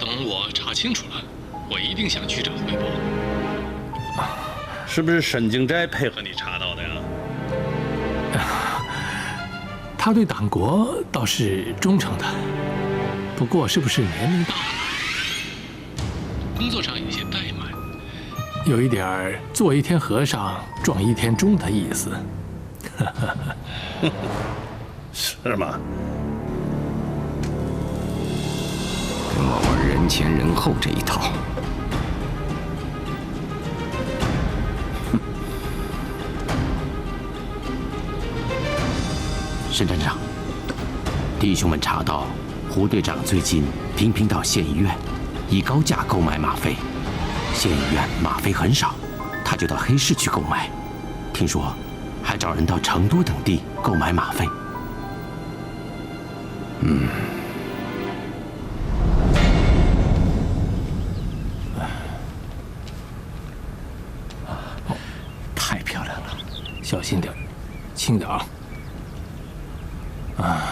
等我查清楚了，我一定向局长汇报。是不是沈敬斋配合你查到的呀？他对党国倒是忠诚的，不过是不是年龄大了，工作上有些怠慢，有一点儿做一天和尚撞一天钟的意思。是吗？跟我玩人前人后这一套。沈站长，弟兄们查到胡队长最近频频到县医院，以高价购买吗啡。县医院吗啡很少，他就到黑市去购买。听说还找人到成都等地购买吗啡。太漂亮了，小心点，轻点啊！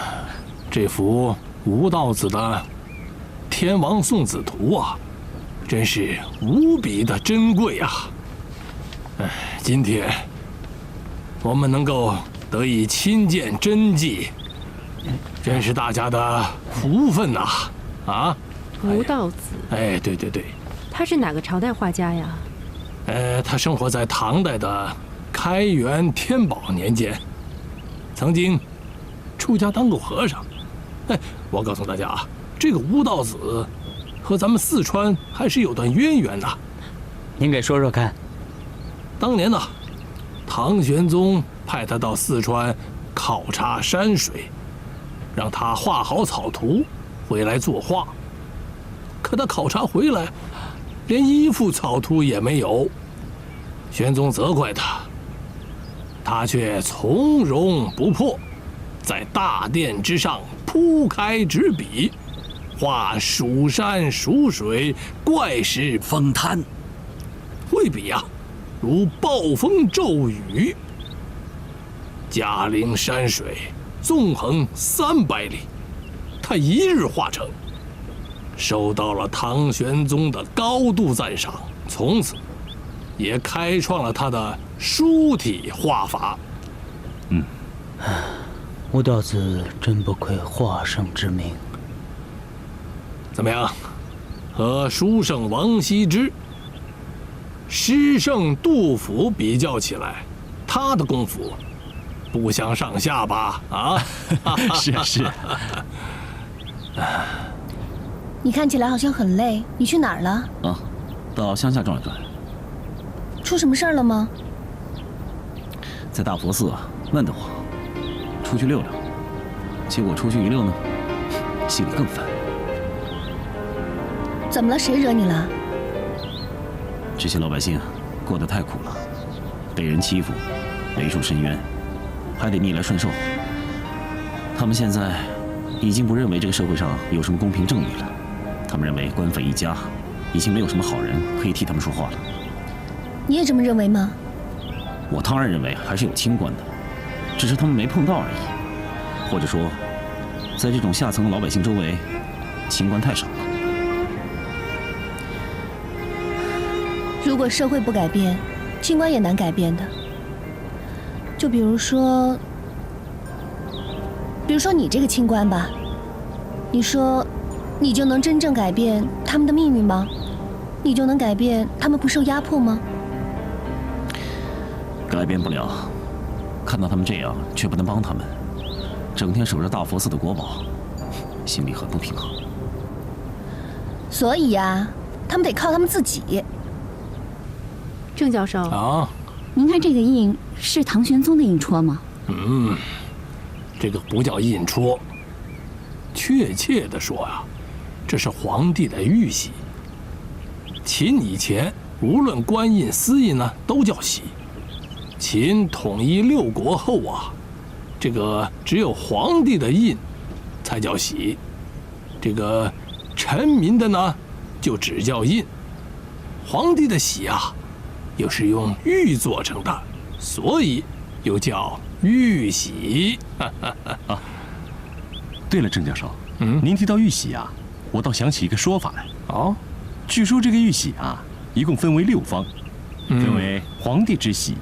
这幅吴道子的《天王送子图》啊，真是无比的珍贵啊！今天我们能够得以亲见真迹，真是大家的福分呐！啊，吴道子，哎，对对对，他是哪个朝代画家呀？他生活在唐代的开元天宝年间，曾经出家当过和尚。哎，我告诉大家啊，这个吴道子和咱们四川还是有段渊源的。您给说说看。当年呢，唐玄宗派他到四川考察山水，让他画好草图回来作画。可他考察回来，连一幅草图也没有。玄宗责怪他，他却从容不迫，在大殿之上铺开纸笔，画蜀山蜀水，怪石风滩，绘笔啊，如暴风骤雨。嘉陵山水纵横300里，他一日画成，受到了唐玄宗的高度赞赏，从此也开创了他的书体画法。吴道子真不愧画圣之名。怎么样，和书圣王羲之、诗圣杜甫比较起来，他的功夫不相上下吧？啊，是是。你看起来好像很累，你去哪儿了？啊，到乡下转一转。出什么事儿了吗？在大佛寺啊，闷得慌，出去溜溜。结果出去一溜呢，心里更烦。怎么了？谁惹你了？这些老百姓过得太苦了，被人欺负，累受深渊，还得逆来顺受。他们现在已经不认为这个社会上有什么公平正义了，他们认为官匪一家，已经没有什么好人可以替他们说话了。你也这么认为吗？我当然认为还是有清官的，只是他们没碰到而已，或者说，在这种下层老百姓周围，清官太少了。如果社会不改变，清官也难改变的。就比如说你这个清官吧，你说你就能真正改变他们的命运吗？你就能改变他们不受压迫吗？改变不了，看到他们这样，却不能帮他们，整天守着大佛寺的国宝，心里很不平衡。所以呀，他们得靠他们自己。郑教授啊，您看这个印是唐玄宗的印戳吗？这个不叫印戳，确切的说啊，这是皇帝的玉玺。秦以前无论官印私印呢，都叫玺。秦统一6国后啊，这个只有皇帝的印才叫玺，这个臣民的呢就只叫印。皇帝的玺啊，又是用玉做成的，所以又叫玉玺。对了，郑教授，您提到玉玺啊，我倒想起一个说法来。哦，据说这个玉玺啊，一共分为6方，分为皇帝之玺、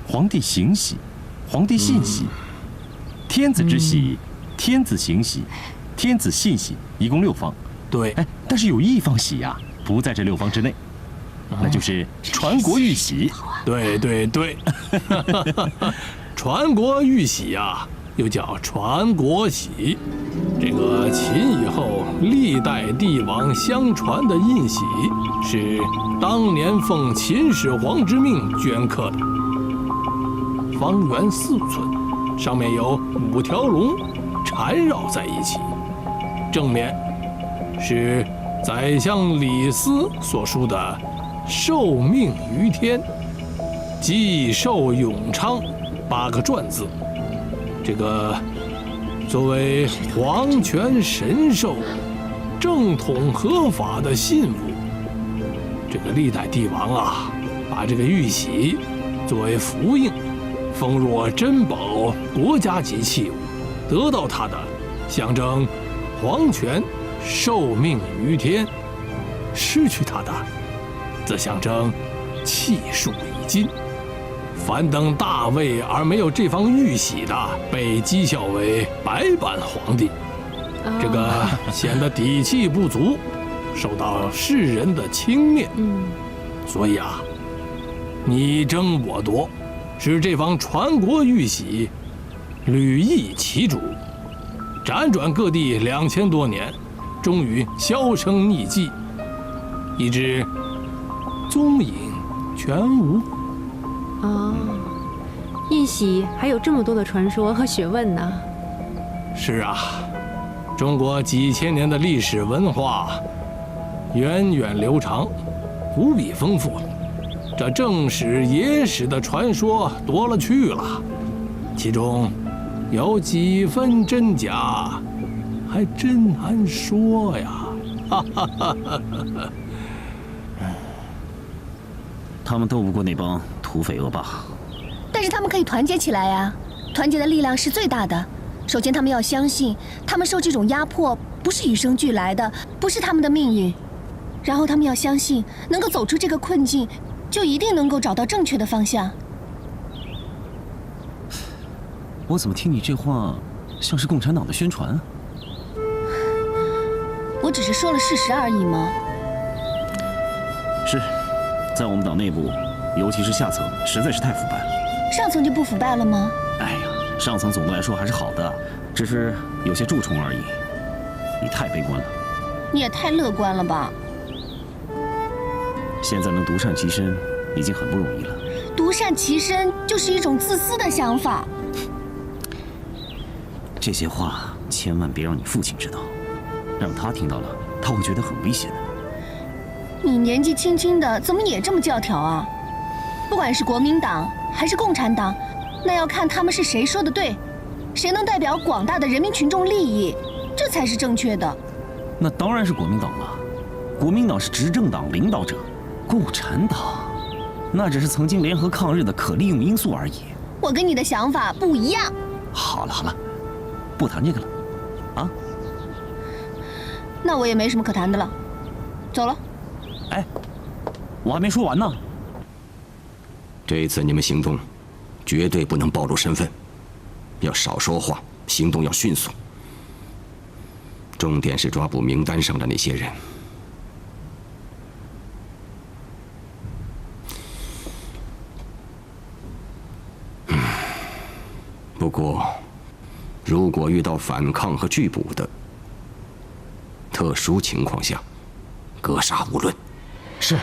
皇帝行玺、皇帝信玺、天子之玺、天子行玺、天子信玺，一共6方。对，哎，但是有一方玺呀，不在这6方之内，那就是传国玉玺。对对对，传国玉玺呀，又叫传国玺。这个秦以后历代帝王相传的印玺，是当年奉秦始皇之命镌刻的，方圆4寸，上面有5条龙缠绕在一起，正面是宰相李斯所书的“受命于天，既寿永昌”8个篆字。这个作为皇权神授、正统合法的信物，这个历代帝王啊，把这个玉玺作为符印，封若珍宝国家级器物，得到它的象征皇权受命于天；失去它的，则象征气数已尽。凡等大位而没有这方玉玺的，被讥笑为白板皇帝，这个显得底气不足，受到世人的轻蔑。所以啊，你争我夺，使这方传国玉玺屡易其主，辗转各地2000多年，终于销声匿迹，以致踪影全无。哦，印玺还有这么多的传说和学问呢。是啊，中国几千年的历史文化源远流长，无比丰富。这正史、野史的传说多了去了，其中有几分真假，还真难说呀。哈哈哈哈哈！他们斗不过那帮土匪恶霸，但是他们可以团结起来呀！团结的力量是最大的。首先，他们要相信，他们受这种压迫不是与生俱来的，不是他们的命运。然后，他们要相信，能够走出这个困境，就一定能够找到正确的方向。我怎么听你这话，像是共产党的宣传啊？我只是说了事实而已嘛。是，在我们党内部，尤其是下层，实在是太腐败了。上层就不腐败了吗？哎呀，上层总的来说还是好的，只是有些蛀虫而已。你太悲观了。你也太乐观了吧？现在能独善其身，已经很不容易了。独善其身就是一种自私的想法。这些话千万别让你父亲知道，让他听到了，他会觉得很危险的。你年纪轻轻的，怎么也这么教条啊？不管是国民党还是共产党，那要看他们是谁说的对，谁能代表广大的人民群众利益，这才是正确的。那当然是国民党了，国民党是执政党领导者，共产党那只是曾经联合抗日的可利用因素而已。我跟你的想法不一样。好了好了，不谈这个了，啊？那我也没什么可谈的了，走了。哎，我还没说完呢。这一次你们行动，绝对不能暴露身份，要少说话，行动要迅速。重点是抓捕名单上的那些人。不过，如果遇到反抗和拒捕的，特殊情况下，格杀勿论。是。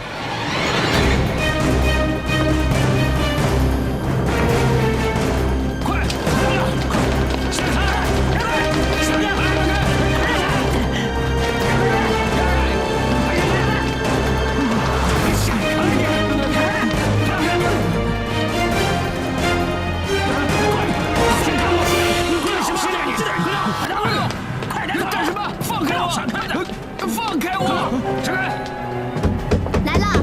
来了。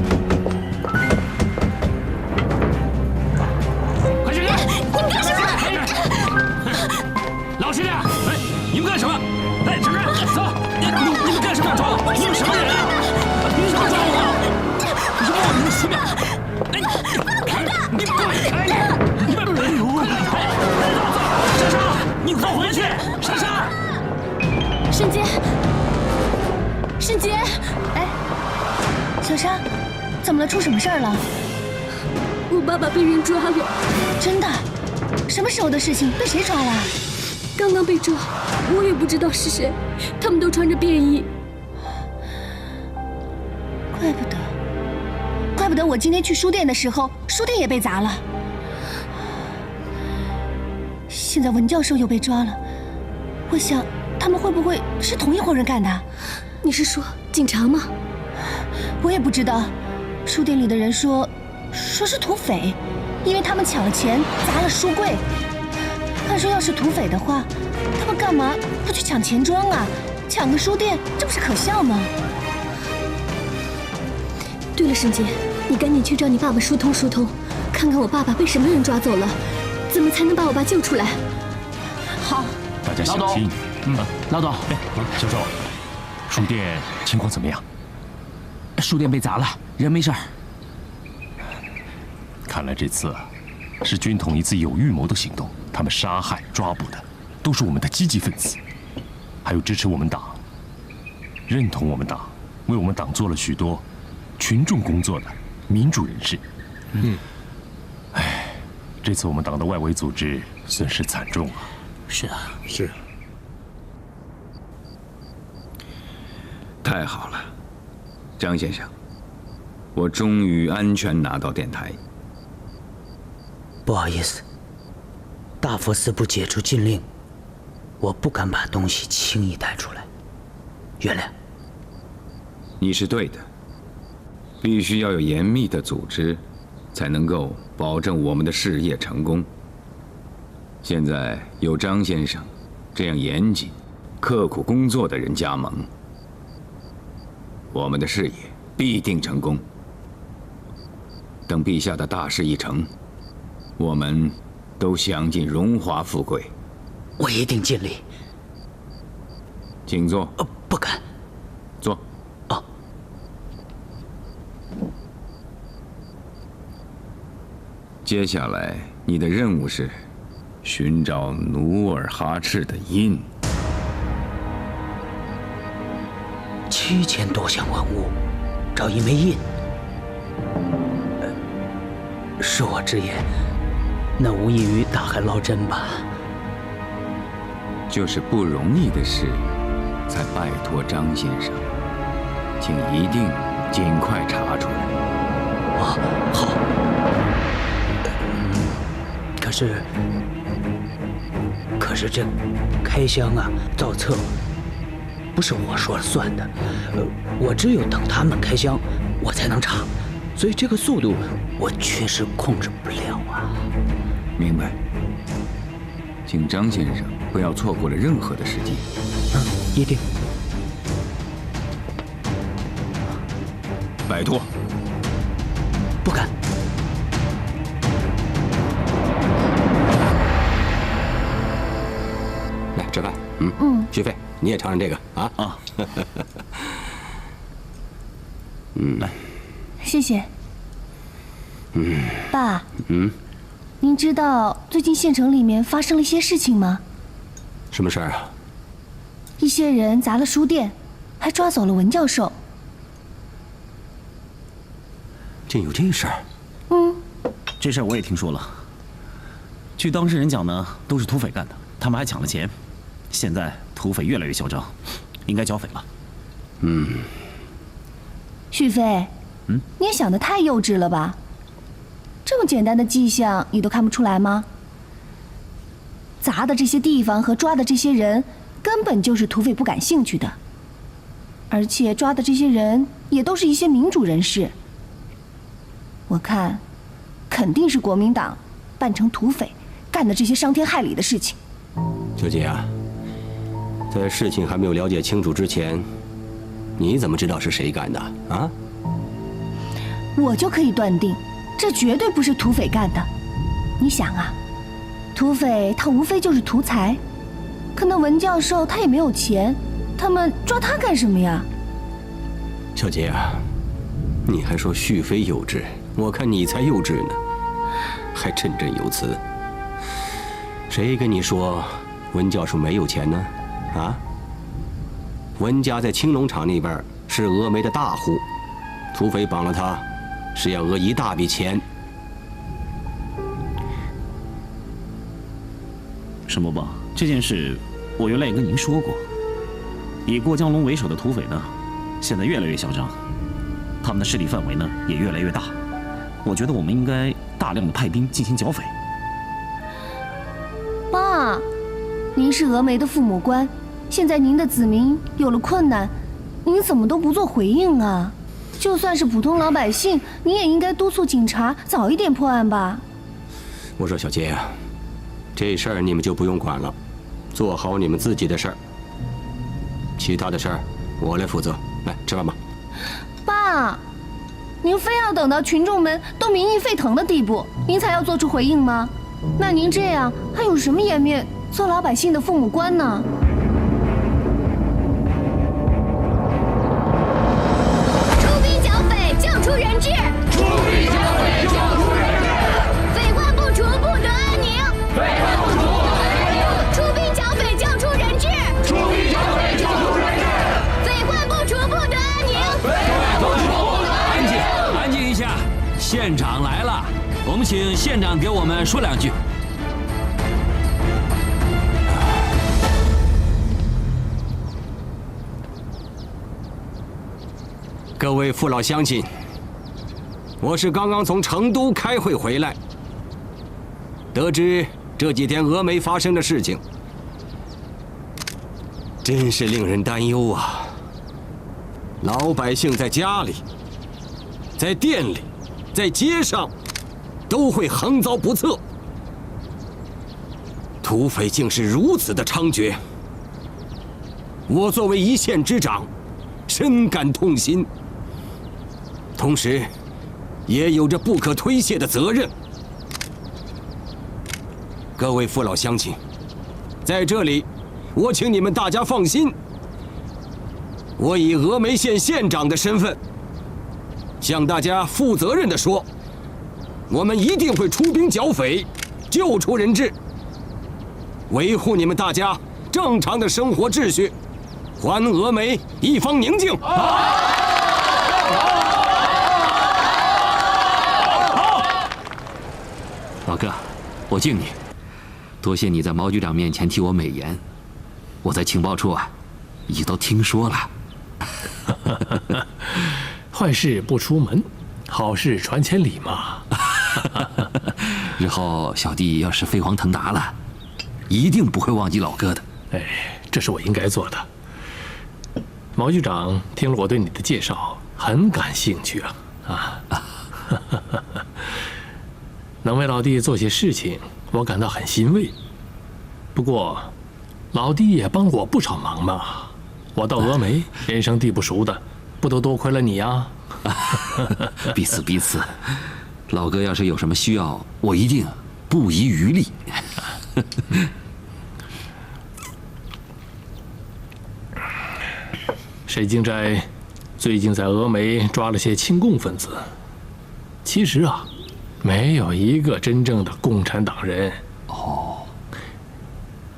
哎，小沙，怎么了？出什么事儿了？我爸爸被人抓了。真的？什么时候的事情？被谁抓了？刚刚被抓，我也不知道是谁，他们都穿着便衣。怪不得我今天去书店的时候，书店也被砸了。现在文教授又被抓了，我想他们会不会是同一伙人干的？你是说警察吗？我也不知道，书店里的人说是土匪，因为他们抢了钱，砸了书柜。按说要是土匪的话，他们干嘛不去抢钱庄啊？抢个书店，这不是可笑吗？对了，沈杰，你赶紧去找你爸爸疏通，看看我爸爸被什么人抓走了，怎么才能把我爸救出来？好，大家小心。老董，教授，书店情况怎么样？书店被砸了，人没事儿。看来这次是军统一次有预谋的行动，他们杀害、抓捕的都是我们的积极分子，还有支持我们党、认同我们党、为我们党做了许多群众工作的民主人士。这次我们党的外围组织损失惨重啊！是啊，是。太好了，张先生，我终于安全拿到电台。不好意思，大佛寺部解除禁令，我不敢把东西轻易带出来，原谅。你是对的，必须要有严密的组织，才能够保证我们的事业成功。现在有张先生这样严谨、刻苦工作的人加盟，我们的事业必定成功。等陛下的大事一成，我们都享尽荣华富贵。我一定尽力。请坐。不敢。坐。哦。接下来你的任务是寻找努尔哈赤的印。7000多项文物，找一枚印。恕我直言，那无异于大海捞针吧。就是不容易的事，才拜托张先生，请一定尽快查出来。好。可是这开箱啊、造册，不是我说了算的。我只有等他们开箱，我才能查，所以这个速度我确实控制不了啊。明白。请张先生不要错过了任何的时机。一定。拜托。不敢。来吃饭。续费你也尝尝这个啊。来，谢谢。爸。您知道最近县城里面发生了一些事情吗？什么事儿啊？一些人砸了书店，还抓走了文教授。竟有这事儿？这事儿我也听说了。据当事人讲呢，都是土匪干的，他们还抢了钱。现在土匪越来越嚣张，应该剿匪了。旭飞，你也想得太幼稚了吧？这么简单的迹象你都看不出来吗？砸的这些地方和抓的这些人，根本就是土匪不感兴趣的，而且抓的这些人也都是一些民主人士。我看，肯定是国民党扮成土匪干的这些伤天害理的事情。小姐啊，在事情还没有了解清楚之前，你怎么知道是谁干的啊？我就可以断定，这绝对不是土匪干的。你想啊，土匪他无非就是图财，可那文教授他也没有钱，他们抓他干什么呀？小姐啊，你还说旭飞幼稚，我看你才幼稚呢，还振振有词。谁跟你说文教授没有钱呢？啊？文家在青龙场那边是峨眉的大户，土匪绑了他，是要讹一大笔钱。沈伯伯，这件事我原来也跟您说过。以过江龙为首的土匪呢，现在越来越嚣张，他们的势力范围呢也越来越大。我觉得我们应该大量的派兵进行剿匪。爸，您是峨眉的父母官，现在您的子民有了困难，您怎么都不做回应啊？就算是普通老百姓，你也应该督促警察早一点破案吧。我说小杰啊，这事儿你们就不用管了，做好你们自己的事儿，其他的事儿我来负责。来吃饭吧。爸，您非要等到群众们都民意沸腾的地步，您才要做出回应吗？那您这样还有什么颜面做老百姓的父母官呢？出兵剿匪，救出人质。出兵剿匪，救出人质。匪患不除，不得安宁。匪患不除，不得安宁。出兵剿匪，救出人质。出兵剿匪，救出人质。匪患不除，不得安宁。匪患不除，不得安宁。安静一下，县长来了，我们请县长给我们说两句。各位父老乡亲，我是刚刚从成都开会回来，得知这几天峨眉发生的事情，真是令人担忧啊！老百姓在家里、在店里、在街上，都会横遭不测。土匪竟是如此的猖獗，我作为一县之长，深感痛心。同时，也有着不可推卸的责任。各位父老乡亲，在这里，我请你们大家放心，我以峨眉县县长的身份，向大家负责任地说，我们一定会出兵剿匪，救出人质，维护你们大家正常的生活秩序，还峨眉一方宁静。老哥，我敬你，多谢你在毛局长面前替我美言。我在情报处啊，已经都听说了。坏事不出门，好事传千里嘛。日后小弟要是飞黄腾达了，一定不会忘记老哥的。哎，这是我应该做的。毛局长听了我对你的介绍，很感兴趣啊。能为老弟做些事情，我感到很欣慰。不过，老弟也帮了我不少忙嘛。我到峨眉，人生地不熟的，不都多亏了你呀？彼此彼此。老哥要是有什么需要，我一定不遗余力。水晶斋最近在峨眉抓了些亲共分子，其实啊，没有一个真正的共产党人。哦。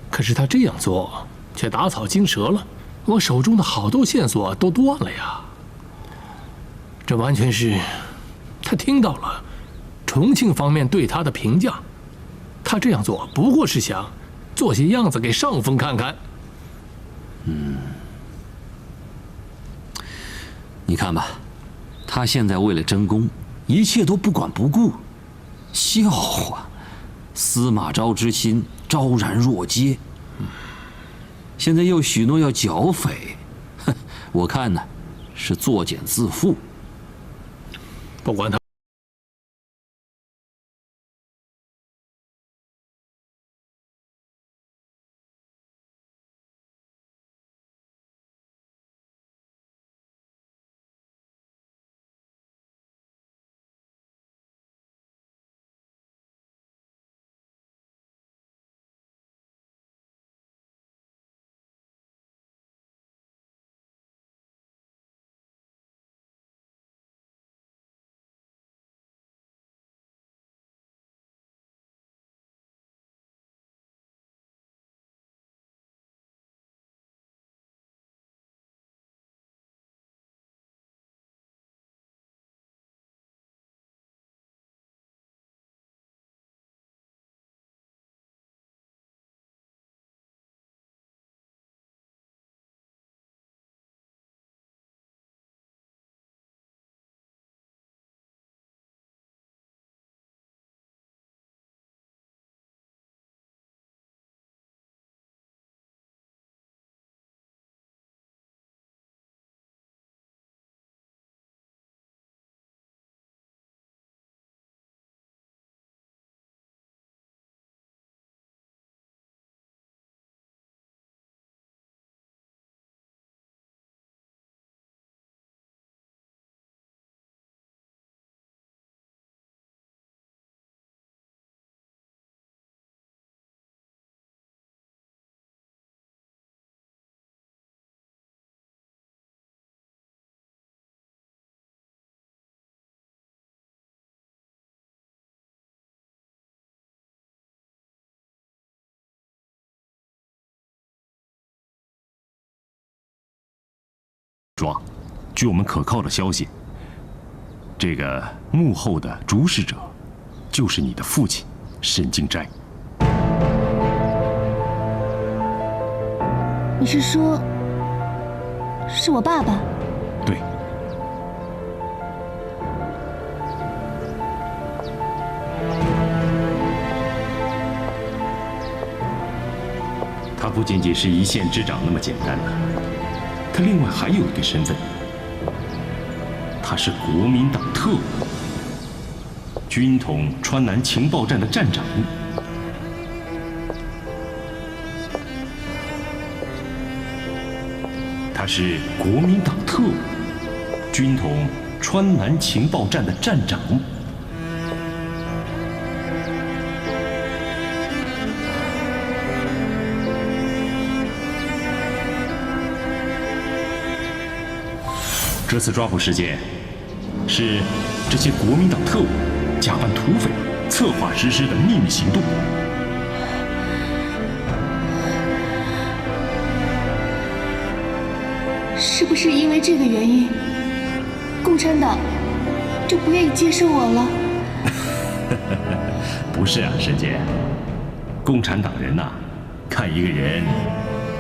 可是他这样做，却打草惊蛇了，我手中的好多线索都断了呀。这完全是他听到了重庆方面对他的评价，他这样做不过是想做些样子给上峰看看。你看吧，他现在为了争功，一切都不管不顾，笑话，司马昭之心昭然若揭。现在又许诺要剿匪，哼，我看呢是作茧自缚。不管他。抓。据我们可靠的消息，这个幕后的主使者，就是你的父亲沈静斋。你是说，是我爸爸？对。他不仅仅是一县之长那么简单的，他另外还有一个身份，他是国民党特务，军统川南情报站的站长。他是国民党特务，军统川南情报站的站长。这次抓捕事件是这些国民党特务假扮土匪策划实施的秘密行动。是不是因为这个原因，共产党就不愿意接受我了？不是啊，沈姐，共产党人呐，看一个人，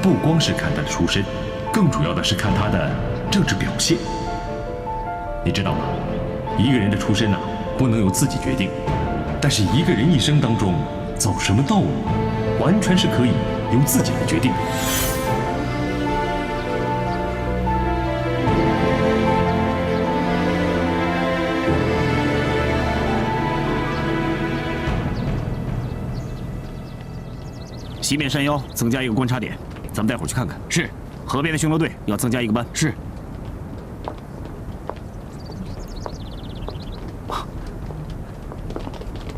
不光是看他的出身，更主要的是看他的政治表现。你知道吗？一个人的出身呐，不能由自己决定，但是一个人一生当中走什么道路，完全是可以由自己来决定的。西面山腰增加一个观察点，咱们待会儿去看看。是。河边的巡逻队要增加一个班。是。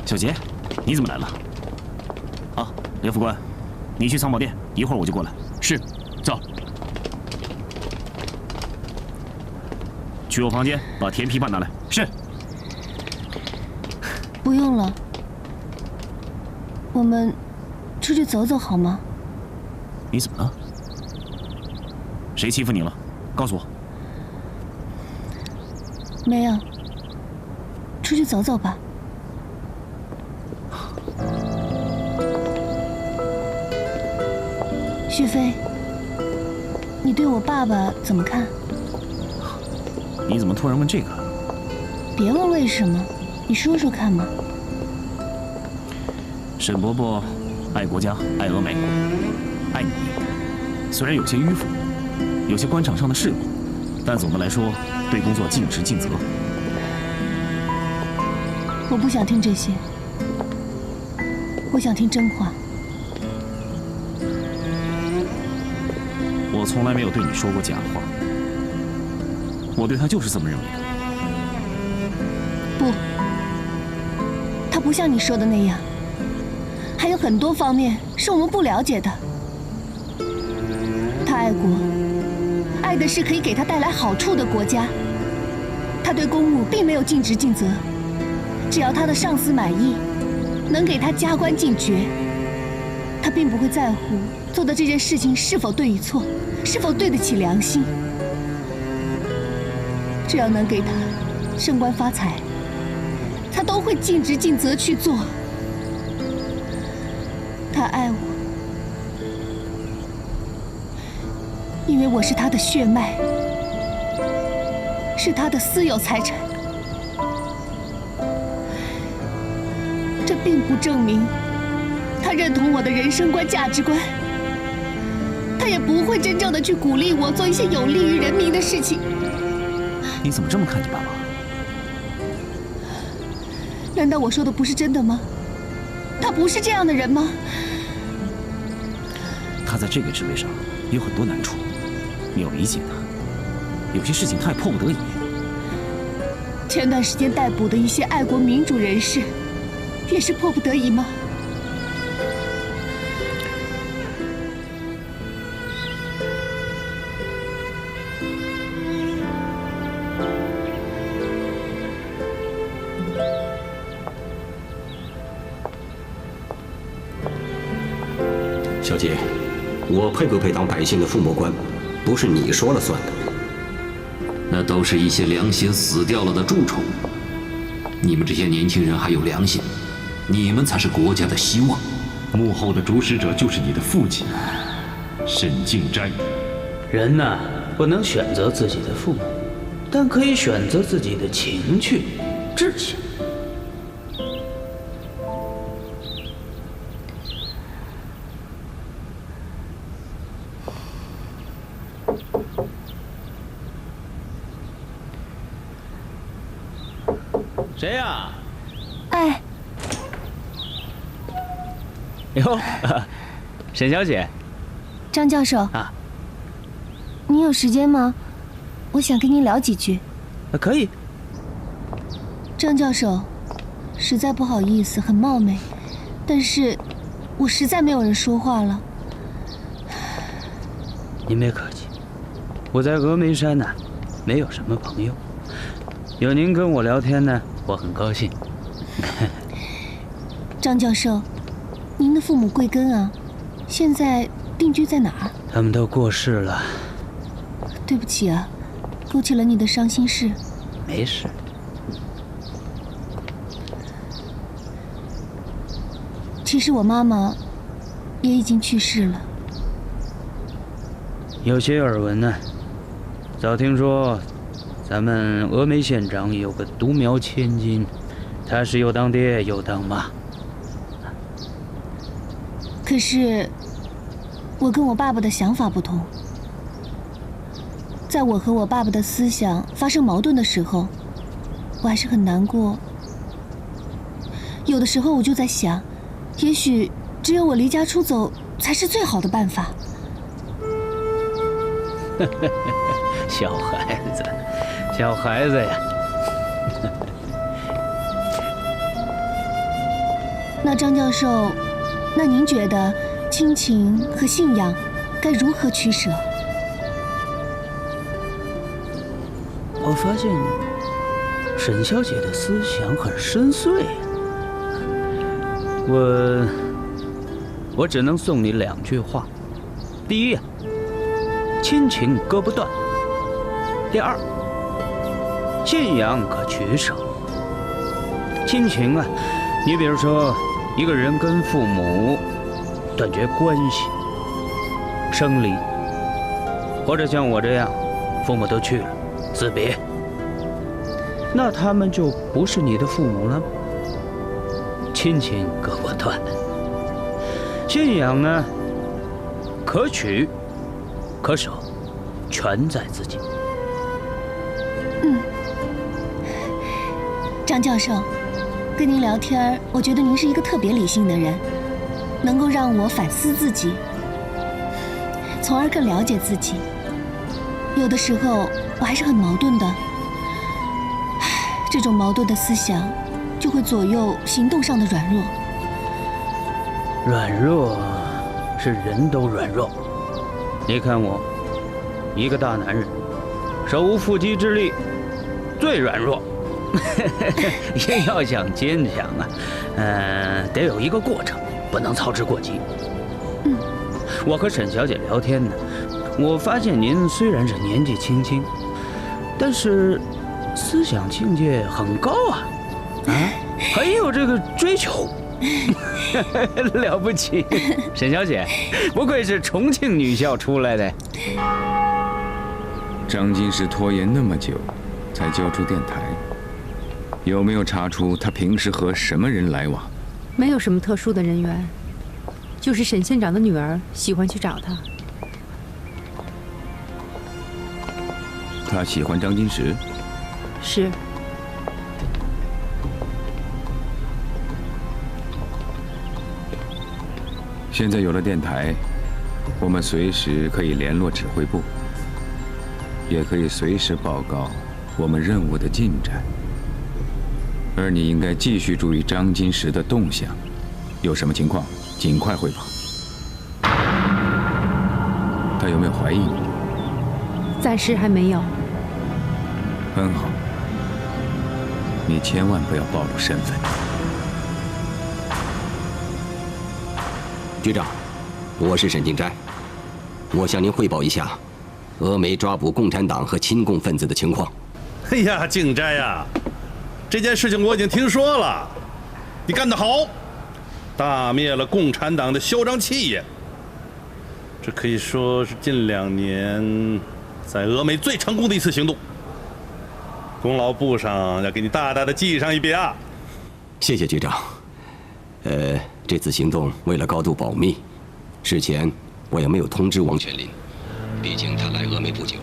小杰，你怎么来了？啊，刘副官，你去藏宝殿，一会儿我就过来。是，走。去我房间把田琵琶拿来。是。不用了，我们出去走走好吗？你怎么了？谁欺负你了？告诉我。没有，出去走走吧。旭飞，你对我爸爸怎么看？你怎么突然问这个？别问为什么，你说说看嘛。沈伯伯爱国家，爱峨眉，爱你。虽然有些迂腐，有些官场上的事故，但总的来说，对工作尽职尽责。我不想听这些，我想听真话。我从来没有对你说过假话，我对他就是这么认为的。不，他不像你说的那样，还有很多方面是我们不了解的。他爱国，爱的是可以给他带来好处的国家。他对公务并没有尽职尽责，只要他的上司满意，能给他加官进爵，他并不会在乎做的这件事情是否对与错，是否对得起良心。只要能给他升官发财，他都会尽职尽责去做。他爱我，因为我是他的血脉，是他的私有财产。这并不证明他认同我的人生观、价值观。他也不会真正的去鼓励我做一些有利于人民的事情。你怎么这么看你爸爸？难道我说的不是真的吗？他不是这样的人吗？他在这个职位上有很多难处，你要理解他。有些事情他也迫不得已。前段时间逮捕的一些爱国民主人士，也是迫不得已吗？小姐，我配不配当百姓的父母官，不是你说了算的。那都是一些良心死掉了的蛀虫。你们这些年轻人还有良心，你们才是国家的希望。幕后的主使者就是你的父亲，沈静斋。人呐，不能选择自己的父母，但可以选择自己的情趣、志向。谁呀？哎，哟，沈小姐，张教授啊，你有时间吗？我想跟您聊几句。可以。张教授，实在不好意思，很冒昧，但是我实在没有人说话了。您别客气，我在峨眉山呢，没有什么朋友，有您跟我聊天呢，我很高兴。张教授，您的父母贵庚啊？现在定居在哪儿？他们都过世了。对不起啊，勾起了你的伤心事。没事。其实我妈妈也已经去世了。有些耳闻呢，早听说咱们峨眉县长有个独苗千金，他是又当爹又当妈。可是我跟我爸爸的想法不同，在我和我爸爸的思想发生矛盾的时候，我还是很难过。有的时候我就在想，也许只有我离家出走才是最好的办法。小孩子，小孩子呀。那张教授，那您觉得亲情和信仰该如何取舍？我发现沈小姐的思想很深邃啊。我只能送你2句话：第一呀，亲情割不断；第二，信仰可取舍。亲情啊，你比如说一个人跟父母断绝关系、生离，或者像我这样，父母都去了，自别，那他们就不是你的父母了。亲情割不断，信仰呢，可取可舍，全在自己。张教授，跟您聊天，我觉得您是一个特别理性的人，能够让我反思自己，从而更了解自己。有的时候我还是很矛盾的，这种矛盾的思想就会左右行动上的软弱。软弱是人都软弱，你看我，一个大男人，手无缚鸡之力，最软弱。要想坚强啊，得有一个过程，不能操之过急。我和沈小姐聊天呢，我发现您虽然是年纪轻轻，但是思想境界很高啊，很有这个追求。了不起，沈小姐，不愧是重庆女校出来的。张金石拖延那么久，才交出电台，有没有查出他平时和什么人来往？没有什么特殊的人员，就是沈县长的女儿喜欢去找他。他喜欢张金石？是。现在有了电台，我们随时可以联络指挥部，也可以随时报告我们任务的进展。而你应该继续注意张金石的动向，有什么情况尽快汇报。他有没有怀疑你？暂时还没有。很好，你千万不要暴露身份。局长，我是沈静斋，我向您汇报一下峨眉抓捕共产党和亲共分子的情况。哎呀，景斋呀，这件事情我已经听说了，你干得好，大灭了共产党的嚣张气焰。这可以说是近2年在峨眉最成功的一次行动，功劳簿上要给你大大的记上一笔啊！谢谢局长。这次行动为了高度保密，事前我也没有通知王全林，毕竟他来峨眉不久，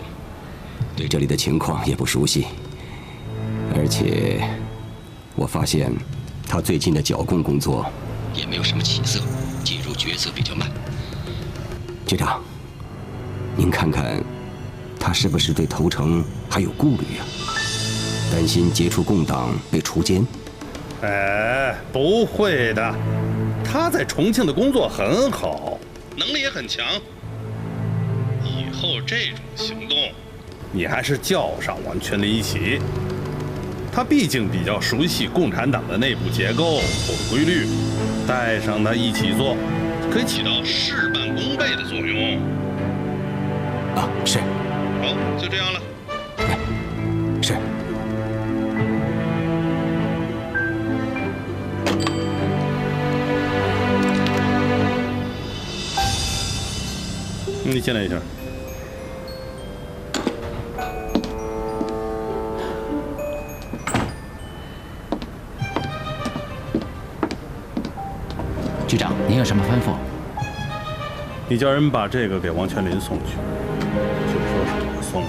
对这里的情况也不熟悉，而且我发现他最近的剿共工作也没有什么起色，进入角色比较慢。局长，您看看，他是不是对投诚还有顾虑啊？担心接触共党被除奸？哎，不会的，他在重庆的工作很好，能力也很强。以后这种行动，你还是叫上王全林一起。他毕竟比较熟悉共产党的内部结构或规律，带上他一起做，可以起到事半功倍的作用。啊，是。好，就这样了。是。你进来一下。局长，您有什么吩咐？你叫人把这个给王全林送去，就说是我送的。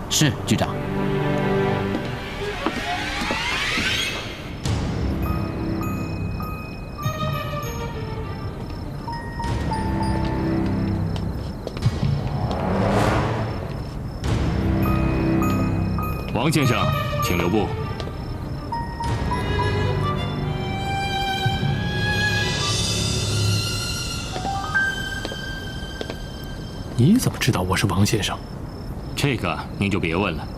是，局长。王先生，请留步。你怎么知道我是王先生？这个您就别问了，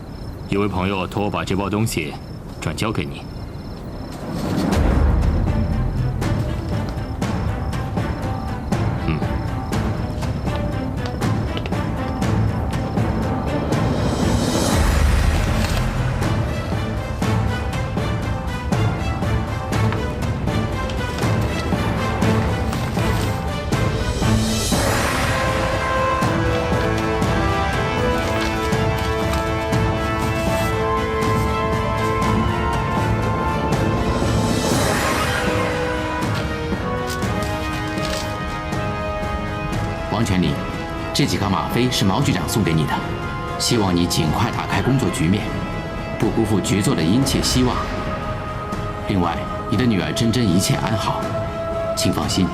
有位朋友托我把这包东西转交给你。王全林，这几缸吗啡是毛局长送给你的，希望你尽快打开工作局面，不辜负局座的殷切希望。另外，你的女儿珍珍一切安好，请放心。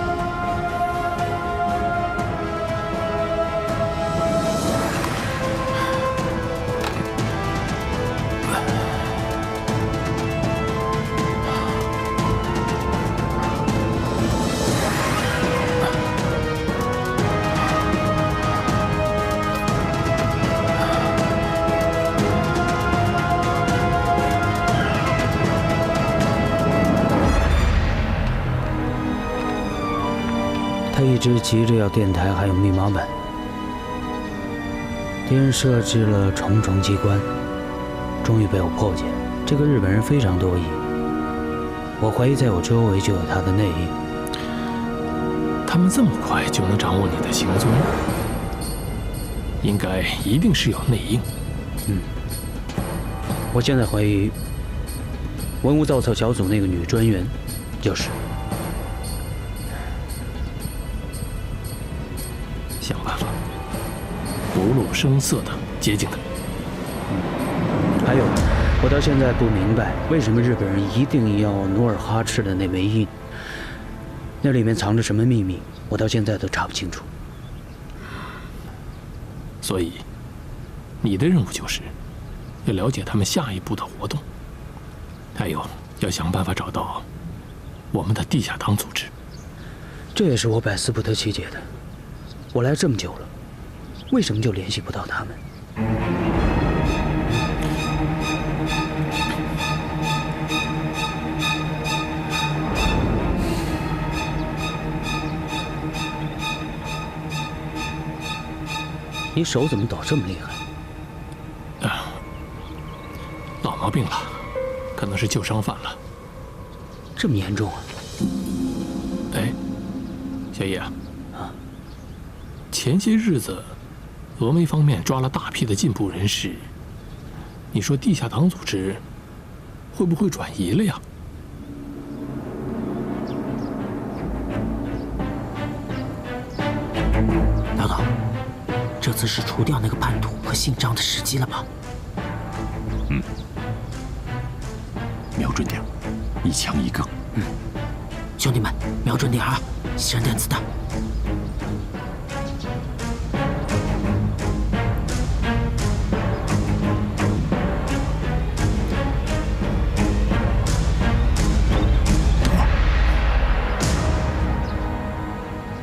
他一直急着要电台还有密码本，敌人设置了重重机关，终于被我破解。这个日本人非常多疑，我怀疑在我周围就有他的内应。他们这么快就能掌握你的行踪，应该一定是有内应。我现在怀疑文物造册小组那个女专员就是。想办法，不露声色的接近他。还有，我到现在不明白，为什么日本人一定要努尔哈赤的那枚印？那里面藏着什么秘密？我到现在都查不清楚。所以，你的任务就是要了解他们下一步的活动，还有要想办法找到我们的地下党组织。这也是我百思不得其解的。我来这么久了，为什么就联系不到他们？你手怎么抖这么厉害？老毛病了，可能是旧伤犯了。这么严重啊？哎，小叶啊，前些日子，峨眉方面抓了大批的进步人士，你说地下党组织会不会转移了呀？老董，这次是除掉那个叛徒和姓张的时机了吧？瞄准点，一枪一个。兄弟们，瞄准点啊，省点子弹。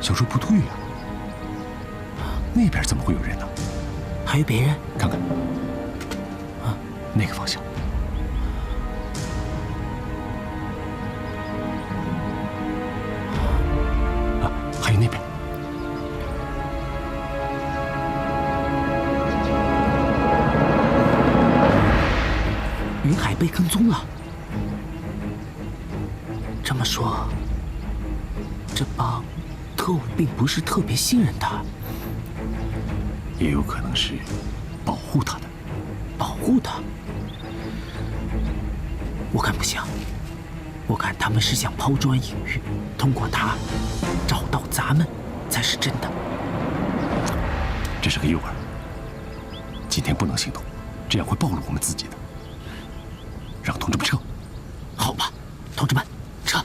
小叔不对呀，那边怎么会有人呢？还有别人？看看，那个方向。还有那边。云海被跟踪了。这么说，这帮特务并不是特别信任他，也有可能是保护他的。保护他？我看不像，我看他们是想抛砖引玉，通过他找到咱们才是真的。这是个诱饵，今天不能行动，这样会暴露我们自己的。让同志们撤。好吧，同志们，撤。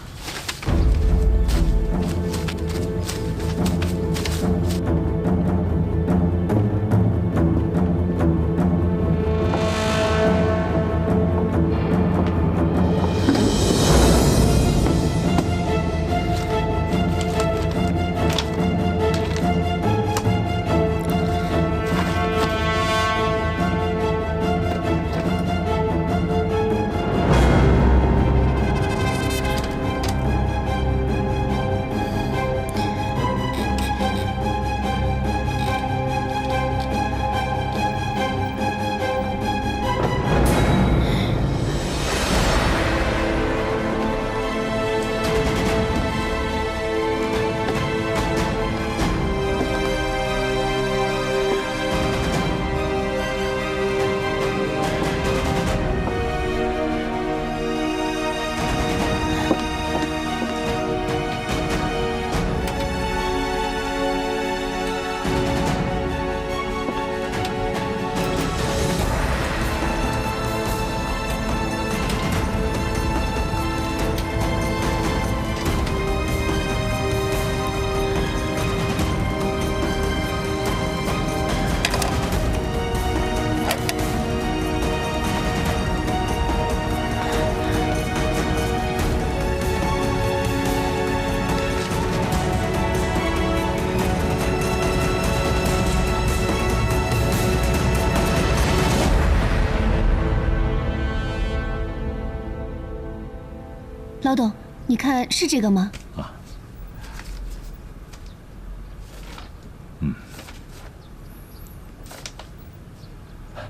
老董，你看是这个吗？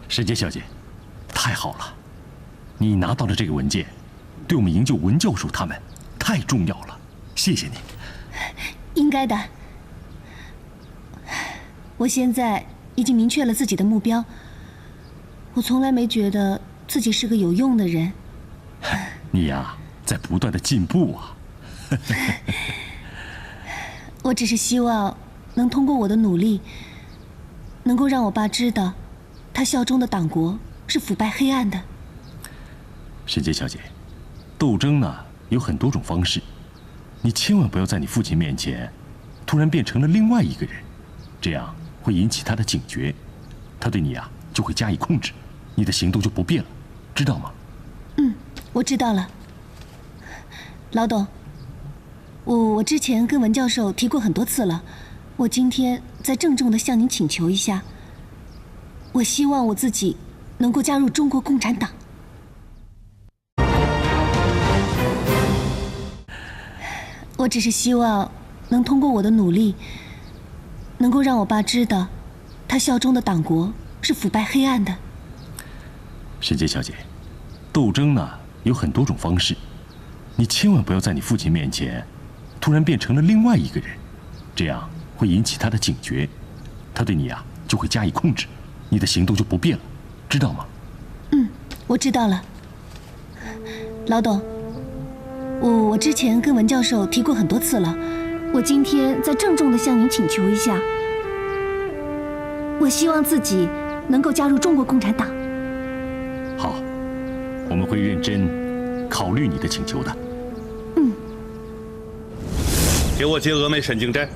沈杰小姐，太好了，你拿到了这个文件，对我们营救文教授他们太重要了，谢谢你。应该的。我现在已经明确了自己的目标。我从来没觉得自己是个有用的人。你呀，在不断的进步啊。我只是希望能通过我的努力，能够让我爸知道，他效忠的党国是腐败黑暗的。沈杰小姐，斗争呢有很多种方式，你千万不要在你父亲面前突然变成了另外一个人，这样会引起他的警觉，他对你啊就会加以控制，你的行动就不便了，知道吗？我知道了。老董，我之前跟文教授提过很多次了，我今天再郑重地向您请求一下，我希望我自己能够加入中国共产党。我只是希望能通过我的努力，能够让我爸知道，他效忠的党国是腐败黑暗的。沈洁小姐，斗争呢有很多种方式，你千万不要在你父亲面前突然变成了另外一个人，这样会引起他的警觉，他对你啊就会加以控制，你的行动就不便了，知道吗？我知道了。老董，我之前跟文教授提过很多次了，我今天再郑重地向您请求一下，我希望自己能够加入中国共产党。好，我们会认真考虑你的请求的。给我接峨眉沈敬斋。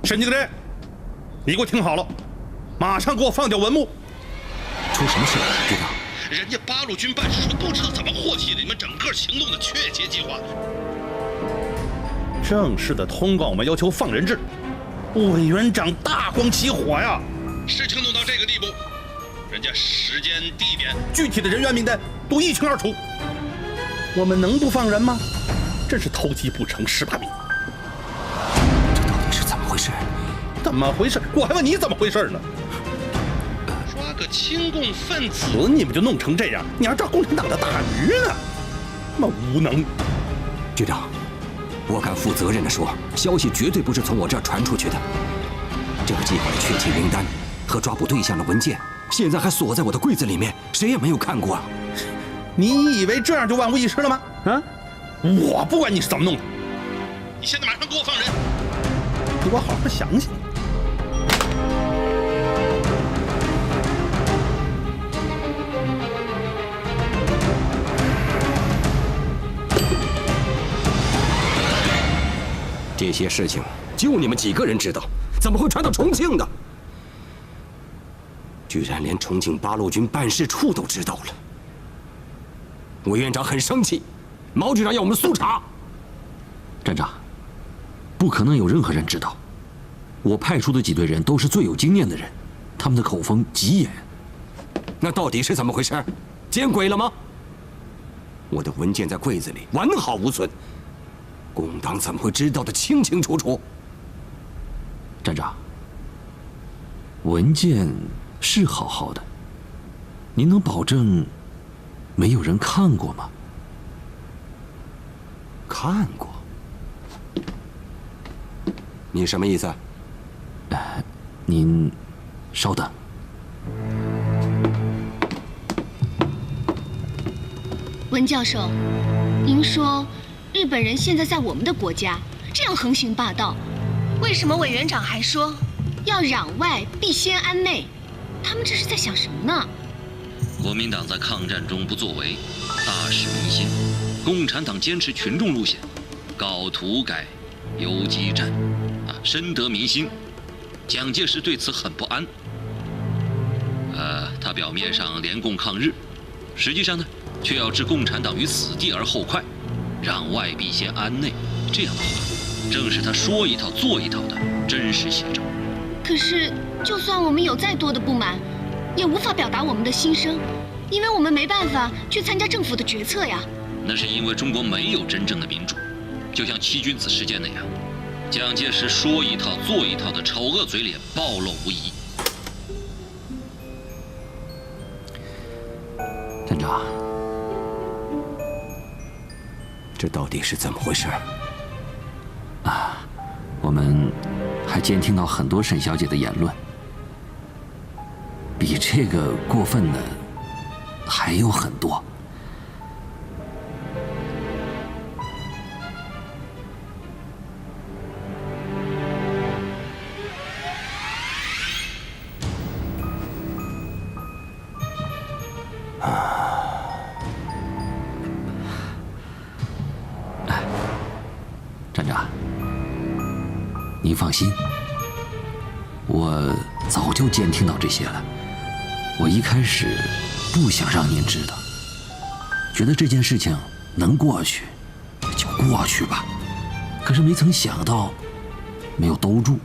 沈敬斋，你给我听好了，马上给我放掉文木。出什么事了，局长？人家八路军办事处不知道怎么获悉了你们整个行动的确切计划，正式的通告我们要求放人质，委员长大光起火呀！事情弄到这个地步，人家时间、地点、具体的人员名单都一清二楚，我们能不放人吗？真是偷鸡不成蚀把米。这到底是怎么回事？怎么回事？我还问你怎么回事呢？抓个亲共分子，你们就弄成这样，你还抓共产党的大鱼呢？那么无能！局长，我敢负责任地说，消息绝对不是从我这儿传出去的。这个计划的确切名单和抓捕对象的文件，现在还锁在我的柜子里面，谁也没有看过啊！你以为这样就万无一失了吗？啊！我不管你是怎么弄的，你现在马上给我放人！你给我好好想想。这些事情就你们几个人知道，怎么会传到重庆的？居然连重庆八路军办事处都知道了。委员长很生气，毛局长要我们速查。站长，不可能有任何人知道。我派出的几队人都是最有经验的人，他们的口风极严。那到底是怎么回事？见鬼了吗？我的文件在柜子里完好无损，共党怎么会知道的清清楚楚？站长，文件是好好的，您能保证没有人看过吗？看过？你什么意思？您稍等。文教授，您说日本人现在在我们的国家这样横行霸道，为什么委员长还说要攘外必先安内？他们这是在想什么呢？国民党在抗战中不作为，大失民心；共产党坚持群众路线，搞土改、游击战，深得民心。蒋介石对此很不安。他表面上联共抗日，实际上呢，却要置共产党于死地而后快，攘外必先安内。这样的话，正是他说一套做一套的真实写照。可是，就算我们有再多的不满，也无法表达我们的心声，因为我们没办法去参加政府的决策呀。那是因为中国没有真正的民主，就像七君子事件那样，蒋介石说一套做一套的丑恶嘴脸暴露无遗。站长，这到底是怎么回事？我们还监听到很多沈小姐的言论，比这个过分的还有很多。站长，您放心，我早就监听到这些了。我一开始不想让您知道，觉得这件事情能过去就过去吧。可是没曾想到没有兜住。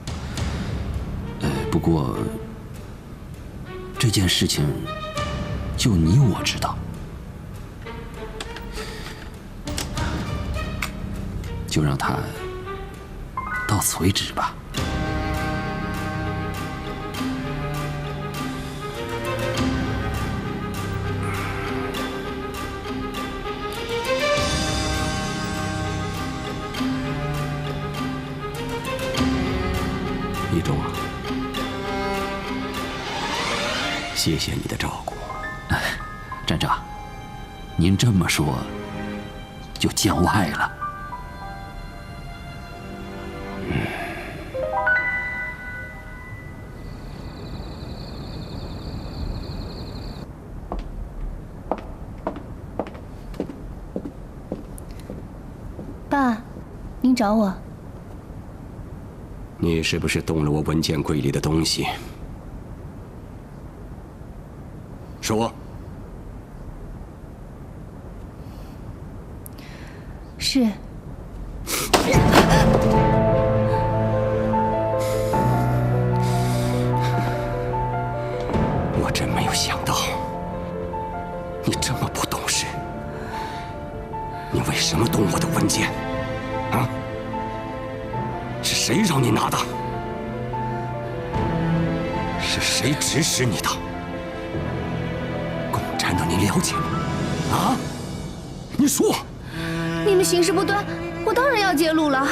不过这件事情就你我知道，就让它到此为止吧。谢谢你的照顾。站长，您这么说，就见外了。爸，您找我？你是不是动了我文件柜里的东西？说。是。我真没有想到，你这么不懂事。你为什么动我的文件？啊？是谁让你拿的？是谁指使你的？共产党，你了解吗？啊？你说。你们行事不端，我当然要揭露了。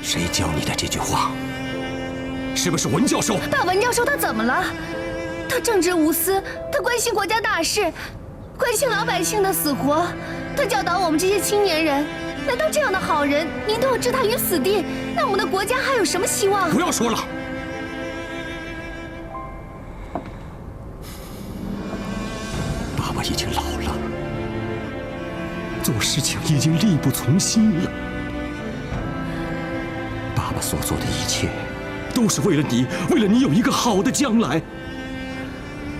谁教你的这句话？是不是文教授？爸，文教授他怎么了？他正直无私，他关心国家大事，关心老百姓的死活。他教导我们这些青年人，难道这样的好人，您都要置他于死地？那我们的国家还有什么希望？不要说了。爸爸已经老了，做事情已经力不从心了。爸爸所做的一切，都是为了你，为了你有一个好的将来。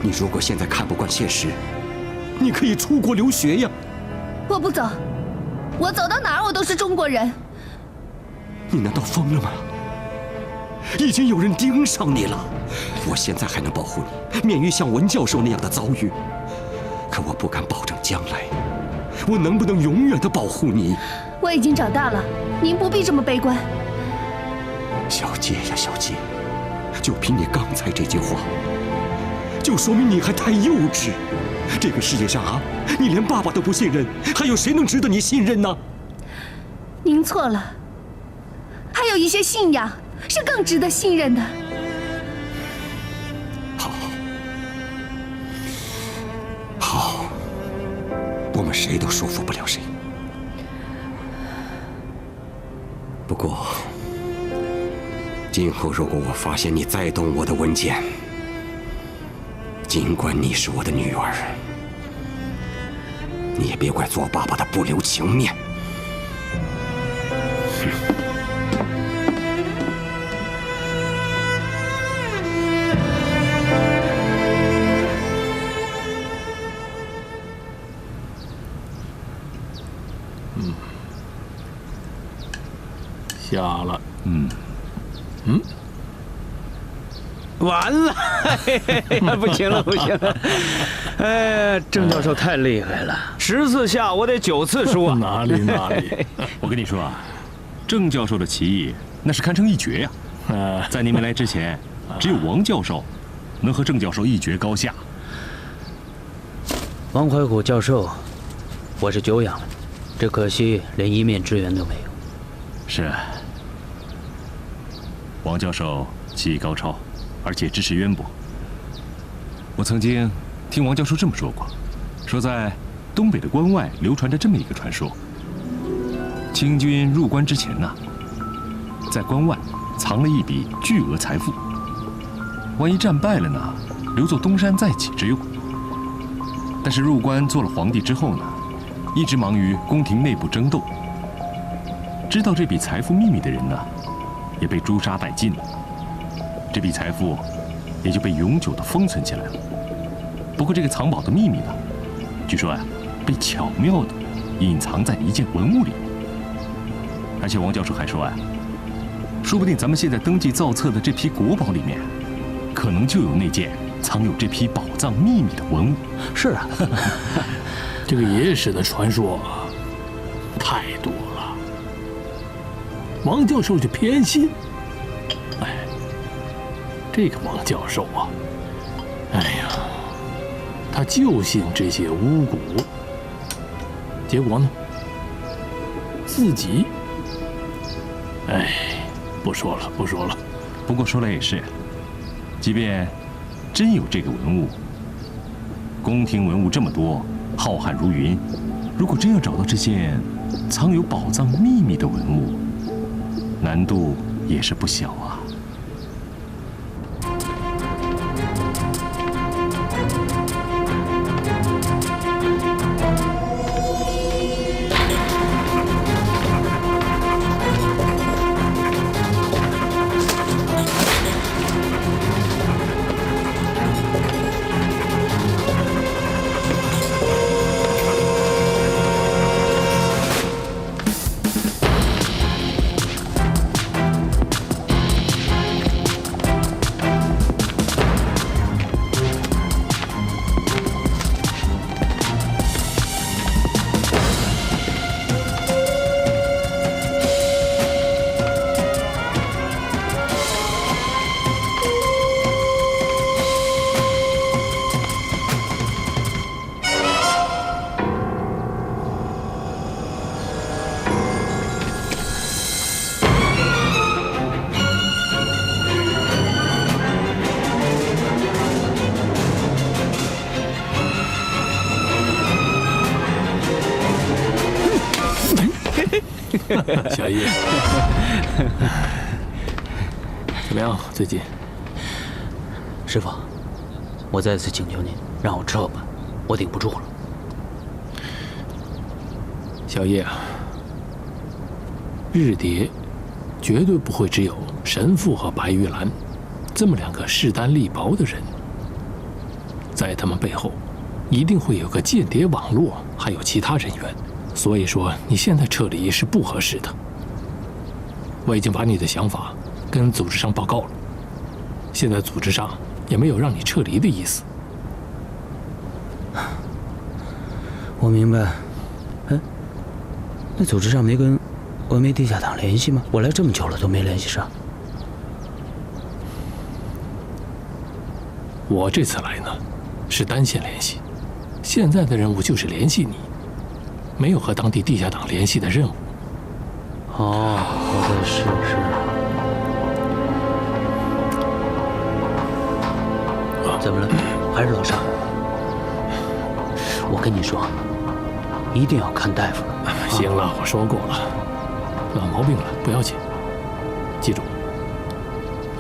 你如果现在看不惯现实，你可以出国留学呀。我不走，我走到哪儿我都是中国人。你难道疯了吗？已经有人盯上你了。我现在还能保护你，免于像文教授那样的遭遇。可我不敢保证将来，我能不能永远的保护你。我已经长大了，您不必这么悲观。小杰呀，小杰，就凭你刚才这句话，就说明你还太幼稚。这个世界上啊，你连爸爸都不信任，还有谁能值得你信任呢？您错了，还有一些信仰是更值得信任的。好，我们谁都说服不了谁。不过，今后如果我发现你再动我的文件，尽管你是我的女儿，你也别怪做爸爸的不留情面。下了。完了，不行了，不行了！哎，郑教授太厉害了，10次下我得9次输啊！哪里？我跟你说啊，郑教授的棋艺那是堪称一绝呀！在您没来之前，只有王教授能和郑教授一决高下。王怀古教授，我是久仰了，只可惜连一面之缘都没有。是，王教授棋艺高超，而且知识渊博。我曾经听王教授这么说过，说在东北的关外流传着这么一个传说：清军入关之前呢，在关外藏了一笔巨额财富，万一战败了呢，留作东山再起之用。但是入关做了皇帝之后呢，一直忙于宫廷内部争斗，知道这笔财富秘密的人呢，也被诛杀殆尽了。这笔财富也就被永久的封存起来了。不过这个藏宝的秘密呢，据说啊，被巧妙的隐藏在一件文物里。而且王教授还说啊，说不定咱们现在登记造册的这批国宝里面，可能就有那件藏有这批宝藏秘密的文物。是啊，这个野史的传说太多了，王教授就偏信。哎，这个王教授啊，哎呀，他就信这些巫蛊，结果呢，自己，哎，不说了。不过说来也是，即便真有这个文物。宫廷文物这么多，浩瀚如云，如果真要找到这件藏有宝藏秘密的文物，难度也是不小啊。小叶，怎么样？最近？师傅，我再次请求您让我撤吧，我顶不住了。小叶啊，日蝶绝对不会只有神父和白玉兰这么两个势单力薄的人，在他们背后一定会有个间谍网络，还有其他人员。所以说，你现在撤离是不合适的。我已经把你的想法跟组织上报告了，现在组织上也没有让你撤离的意思。我明白。哎，那组织上没跟峨眉地下党联系吗？我来这么久了都没联系上。我这次来呢，是单线联系，现在的任务就是联系你。没有和当地地下党联系的任务。哦，我再试试。怎么了？还是老沙？我跟你说，一定要看大夫了。行了，我说过了，老毛病了不要紧，记住，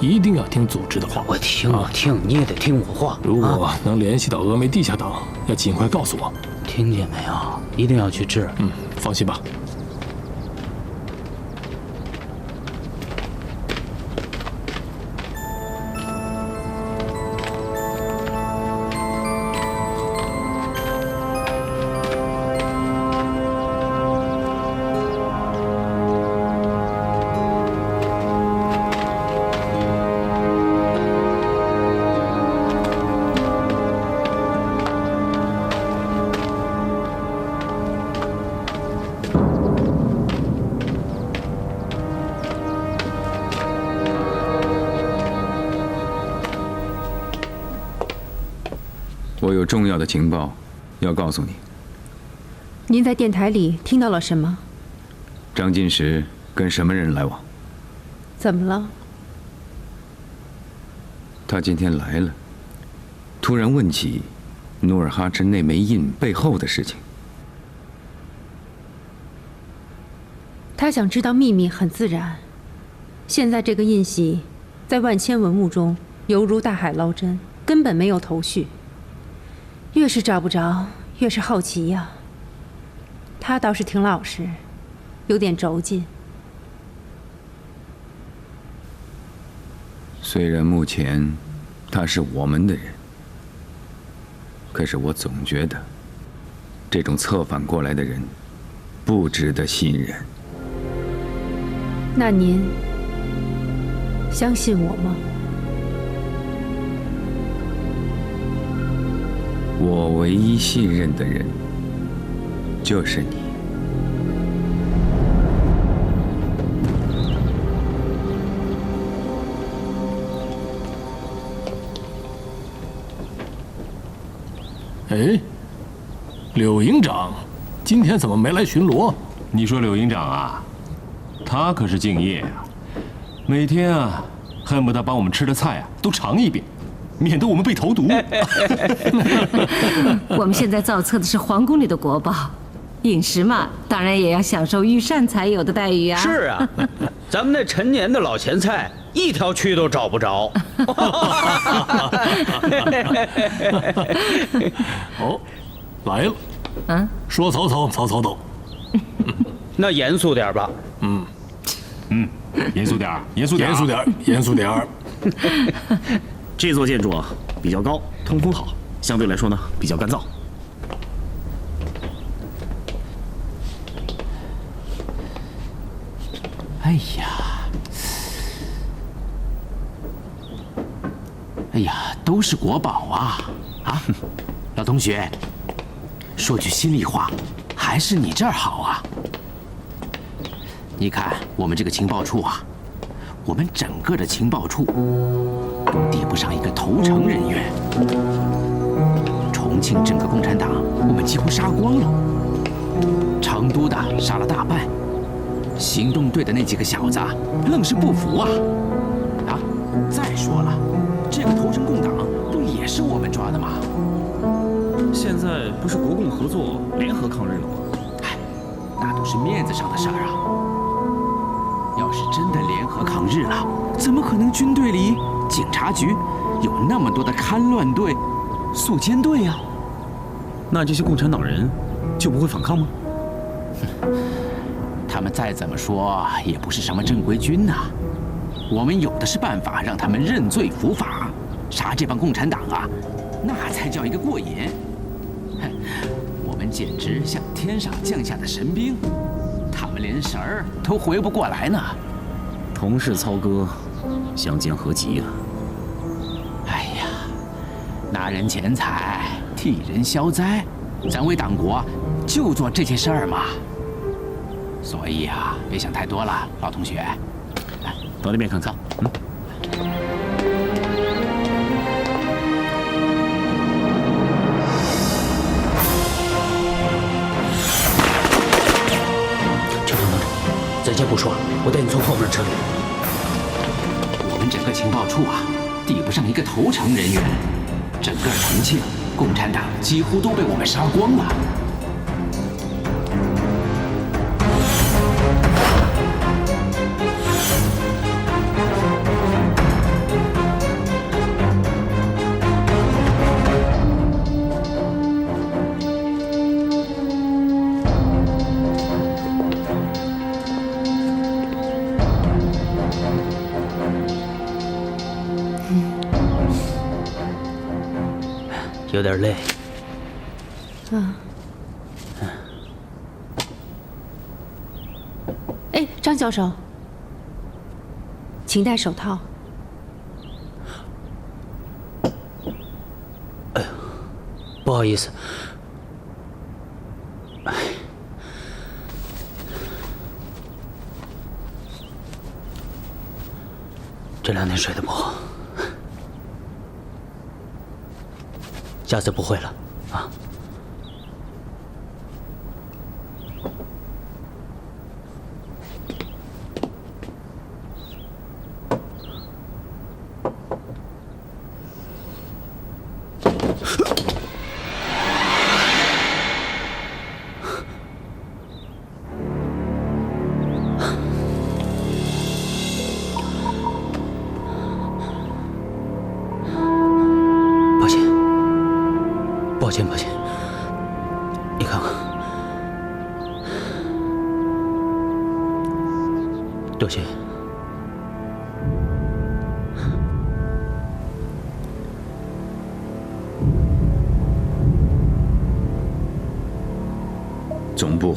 一定要听组织的话。我听，我听，你也得听我话。如果能联系到峨眉地下党，要尽快告诉我。听见没有？一定要去治。放心吧。我有重要的情报要告诉你。您在电台里听到了什么？张金石跟什么人来往？怎么了？他今天来了，突然问起努尔哈赤那枚印背后的事情。他想知道秘密很自然。现在这个印玺在万千文物中犹如大海捞针，根本没有头绪。越是找不着，越是好奇呀。他倒是挺老实，有点轴劲。虽然目前他是我们的人，可是我总觉得这种策反过来的人不值得信任。那您相信我吗？我唯一信任的人就是你。哎，柳营长，今天怎么没来巡逻？你说柳营长啊，他可是敬业啊，每天啊，恨不得把我们吃的菜啊都尝一遍。免得我们被投毒。我们现在造册的是皇宫里的国宝，饮食嘛，当然也要享受御膳才有的待遇啊。是啊，咱们那陈年的老咸菜，一条蛆都找不着。哦，来了。嗯，说曹操，曹操到。那严肃点吧。严肃点儿，严肃点儿，严肃点儿，严肃点儿。这座建筑啊比较高，通风好，相对来说呢比较干燥。哎呀，都是国宝啊！啊，老同学，说句心里话，还是你这儿好啊。你看我们这个情报处啊，我们整个的情报处都抵不上一个投诚人员。重庆整个共产党，我们几乎杀光了。成都的杀了大半，行动队的那几个小子愣是不服啊！啊，再说了，这个投诚共党不也是我们抓的吗？现在不是国共合作联合抗日了吗？哎，那都是面子上的事儿啊。要是真的联合抗日了，怎么可能军队里、警察局有那么多的戡乱队、肃奸队呀？那这些共产党人就不会反抗吗？他们再怎么说也不是什么正规军呐。我们有的是办法让他们认罪伏法，杀这帮共产党啊，那才叫一个过瘾。哼，我们简直像天上降下的神兵，他们连神儿都回不过来呢。同是操戈，相煎何急啊！哎呀，拿人钱财，替人消灾，咱为党国就做这些事儿嘛。所以啊，别想太多了，老同学。来，到那边看看。陈同志，咱先不说，我带你从后门撤离。我们整个情报处啊，抵不上一个投诚人员。整个重庆，共产党几乎都被我们杀光了。有点累。哎，张教授，请戴手套。不好意思。这2天睡得不好，下次不会了啊。抱歉，你看看，多谢。总部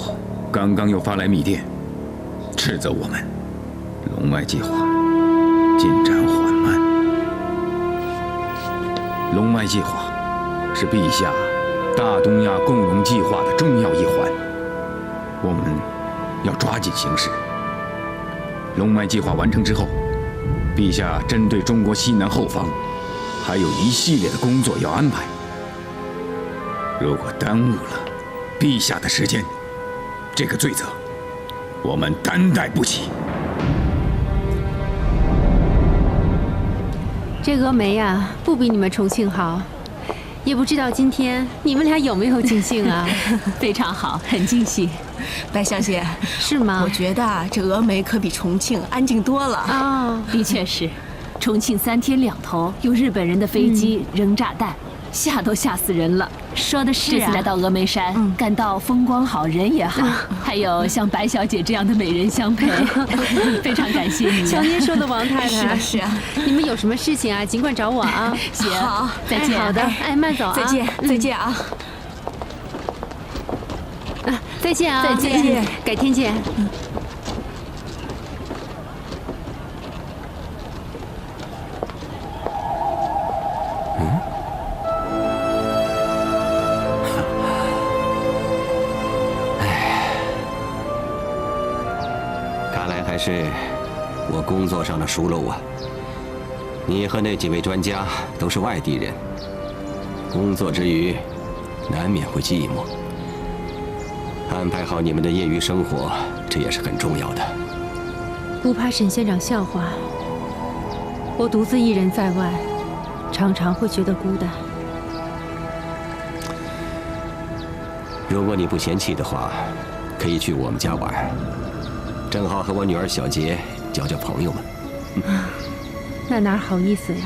刚刚又发来密电，斥责我们龙外计划进展缓慢。龙外计划是陛下大东亚共荣计划的重要一环，我们要抓紧行事。龙外计划完成之后，陛下针对中国西南后方还有一系列的工作要安排。如果耽误了陛下的时间，这个罪责我们担待不起。这峨眉呀，不比你们重庆好。也不知道今天你们俩有没有尽兴啊？非常好，很尽兴。白小姐，是吗？我觉得这峨眉可比重庆安静多了啊。的确是，重庆3天2头用日本人的飞机扔炸弹，吓都吓死人了。说的是啊。这次来到峨眉山，感到风光好，人也好，还有像白小姐这样的美人相陪，非常感谢你。瞧您说的，王太太。是啊。你们有什么事情啊，尽管找我啊。行，好，再见。好的，哎，慢走啊。再见，再见啊。再见啊。再见，改天见。还是我工作上的疏漏啊！你和那几位专家都是外地人，工作之余难免会寂寞。安排好你们的业余生活，这也是很重要的。不怕沈县长笑话，我独自一人在外，常常会觉得孤单。如果你不嫌弃的话，可以去我们家玩。正好和我女儿小杰交交朋友们。那哪好意思呀！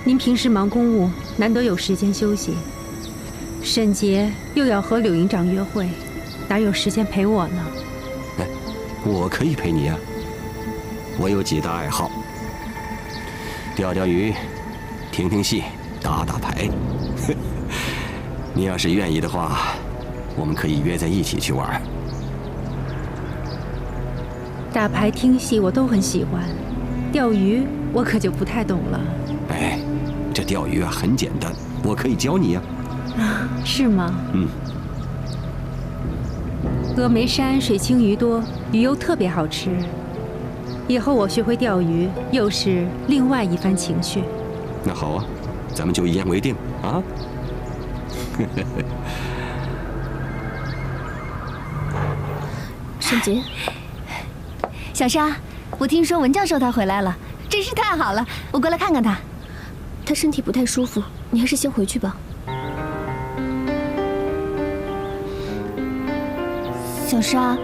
您平时忙公务，难得有时间休息。沈杰又要和柳营长约会，哪有时间陪我呢？哎，我可以陪你啊！我有几大爱好：钓钓鱼、听听戏、打打牌。你要是愿意的话，我们可以约在一起去玩。打牌、听戏我都很喜欢，钓鱼我可就不太懂了。哎，这钓鱼啊很简单，我可以教你呀。啊，是吗？嗯。峨眉山水清鱼多，鱼又特别好吃。以后我学会钓鱼，又是另外一番情趣。那好啊，咱们就一言为定啊。沈杰。小沙，我听说文教授他回来了，真是太好了，我过来看看他。他身体不太舒服，你还是先回去吧。小沙，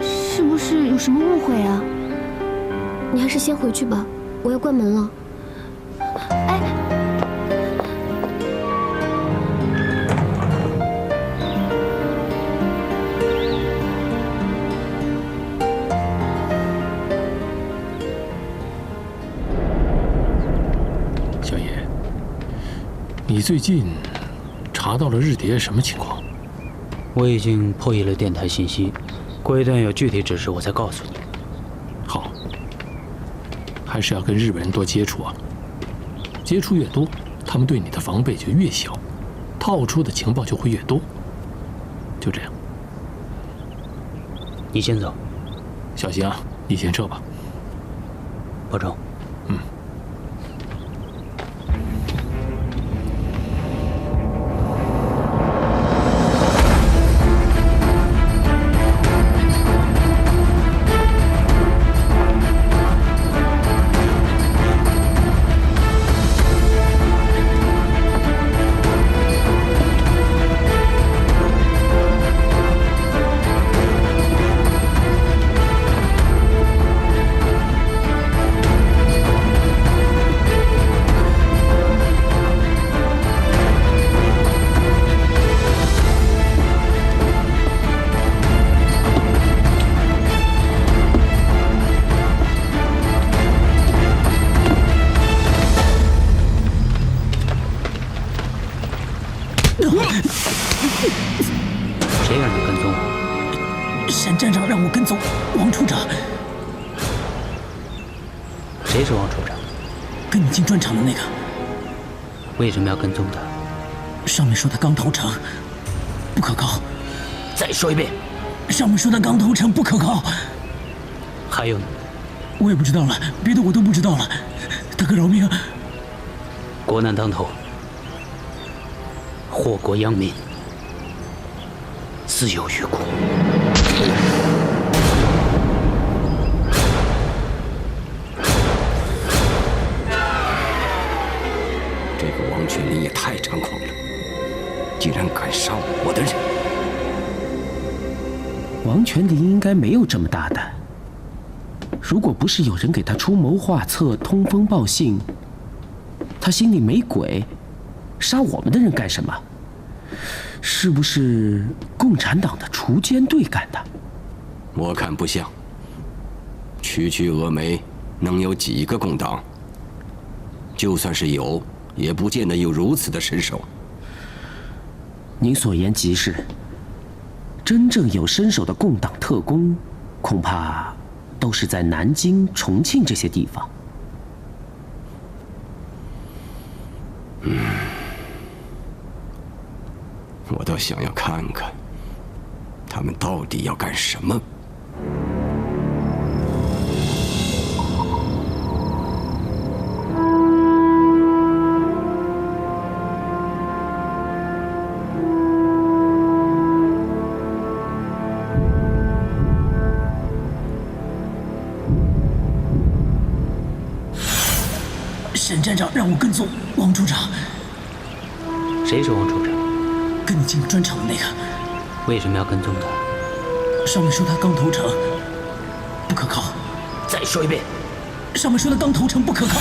是不是有什么误会啊？你还是先回去吧，我要关门了。哎。你最近查到了日谍什么情况？我已经破译了电台信息，过一段有具体指示我再告诉你。好，还是要跟日本人多接触啊。接触越多，他们对你的防备就越小，套出的情报就会越多。就这样。你先走，小心啊！你先撤吧。保重。嗯。谁让你跟踪？沈站长让我跟踪王处长。谁是王处长？跟你进砖厂的那个。为什么要跟踪他？上面说他刚投诚，不可靠。再说一遍。上面说他刚投诚，不可靠。还有呢？我也不知道了，别的我都不知道了。大哥饶命！国难当头，祸国殃民，自有余辜。杀我的人。王全林应该没有这么大胆。如果不是有人给他出谋划策、通风报信，他心里没鬼，杀我们的人干什么？是不是共产党的锄奸队干的？我看不像。区区峨眉能有几个共党？就算是有，也不见得有如此的身手。您所言极是。真正有身手的共党特工，恐怕都是在南京、重庆这些地方。我倒想要看看，他们到底要干什么。沈站长让我跟踪王处长。谁是王处长？跟你进专场的那个。为什么要跟踪他？上面说他刚投诚，不可靠。再说一遍。上面说他刚投诚，不可靠。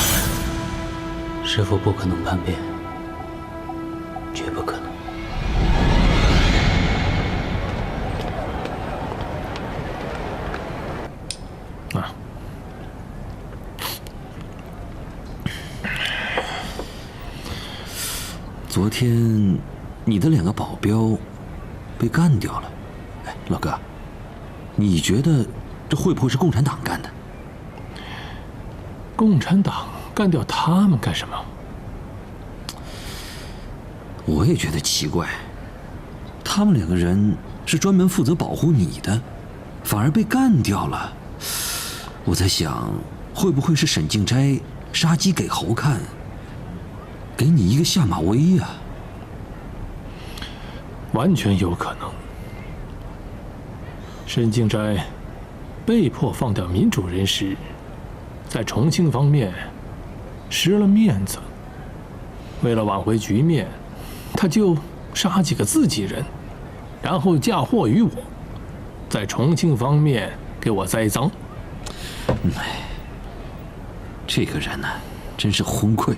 师父不可能叛变，绝不可能。昨天，你的2个保镖被干掉了。哎，老哥，你觉得这会不会是共产党干的？共产党干掉他们干什么？我也觉得奇怪。他们2个人是专门负责保护你的，反而被干掉了。我在想，会不会是沈静斋杀鸡给猴看？给你一个下马威呀！完全有可能。沈静斋被迫放掉民主人时，在重庆方面失了面子。为了挽回局面，他就杀几个自己人，然后嫁祸于我，在重庆方面给我栽赃。这个人呢，真是昏聩。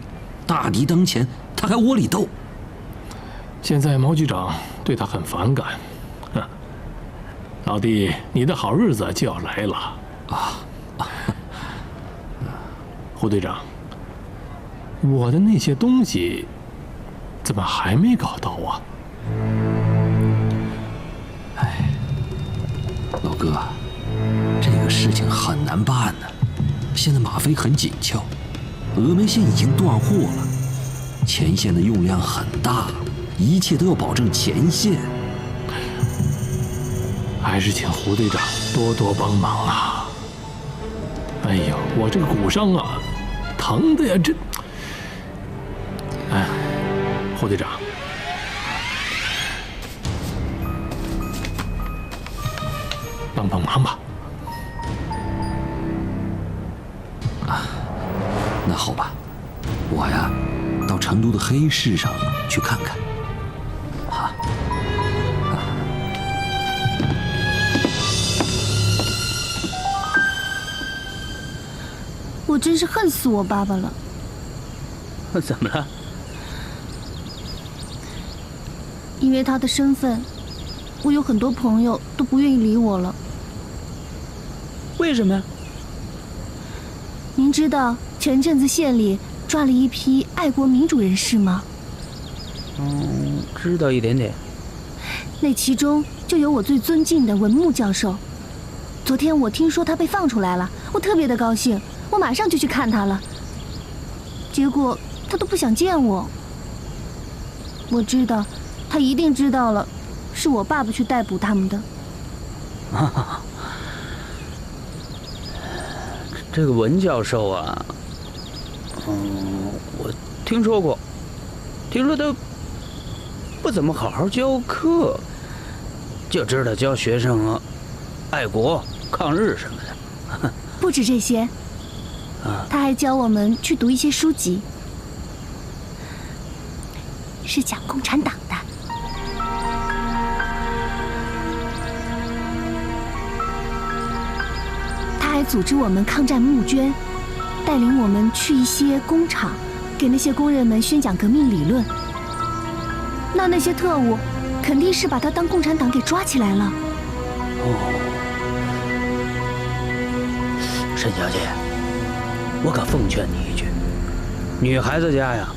大敌当前，他还窝里斗。现在毛局长对他很反感，老弟，你的好日子就要来了啊！胡队长，我的那些东西怎么还没搞到啊？哎，老哥，这个事情很难办呢。现在吗啡很紧俏。峨眉县已经断货了，前线的用量很大，一切都要保证前线。还是请胡队长多多帮忙啊！哎呦，我这个骨伤啊，疼的呀，这……哎，胡队长，帮帮忙吧。那好吧，我呀，到成都的黑市上去看看。我真是恨死我爸爸了。怎么了？因为他的身份，我有很多朋友都不愿意理我了。为什么呀？您知道前阵子县里抓了一批爱国民主人士吗？知道一点点。那其中就有我最尊敬的文牧教授。昨天我听说他被放出来了，我特别的高兴，我马上就去看他了。结果他都不想见我。我知道，他一定知道了，是我爸爸去逮捕他们的。这个文教授啊，我听说过，听说他不怎么好好教课，就知道教学生爱国、抗日什么的。不止这些，他还教我们去读一些书籍，是讲共产党的。还组织我们抗战募捐，带领我们去一些工厂，给那些工人们宣讲革命理论。那些特务肯定是把他当共产党给抓起来了。哦，沈小姐，我可奉劝你一句，女孩子家呀，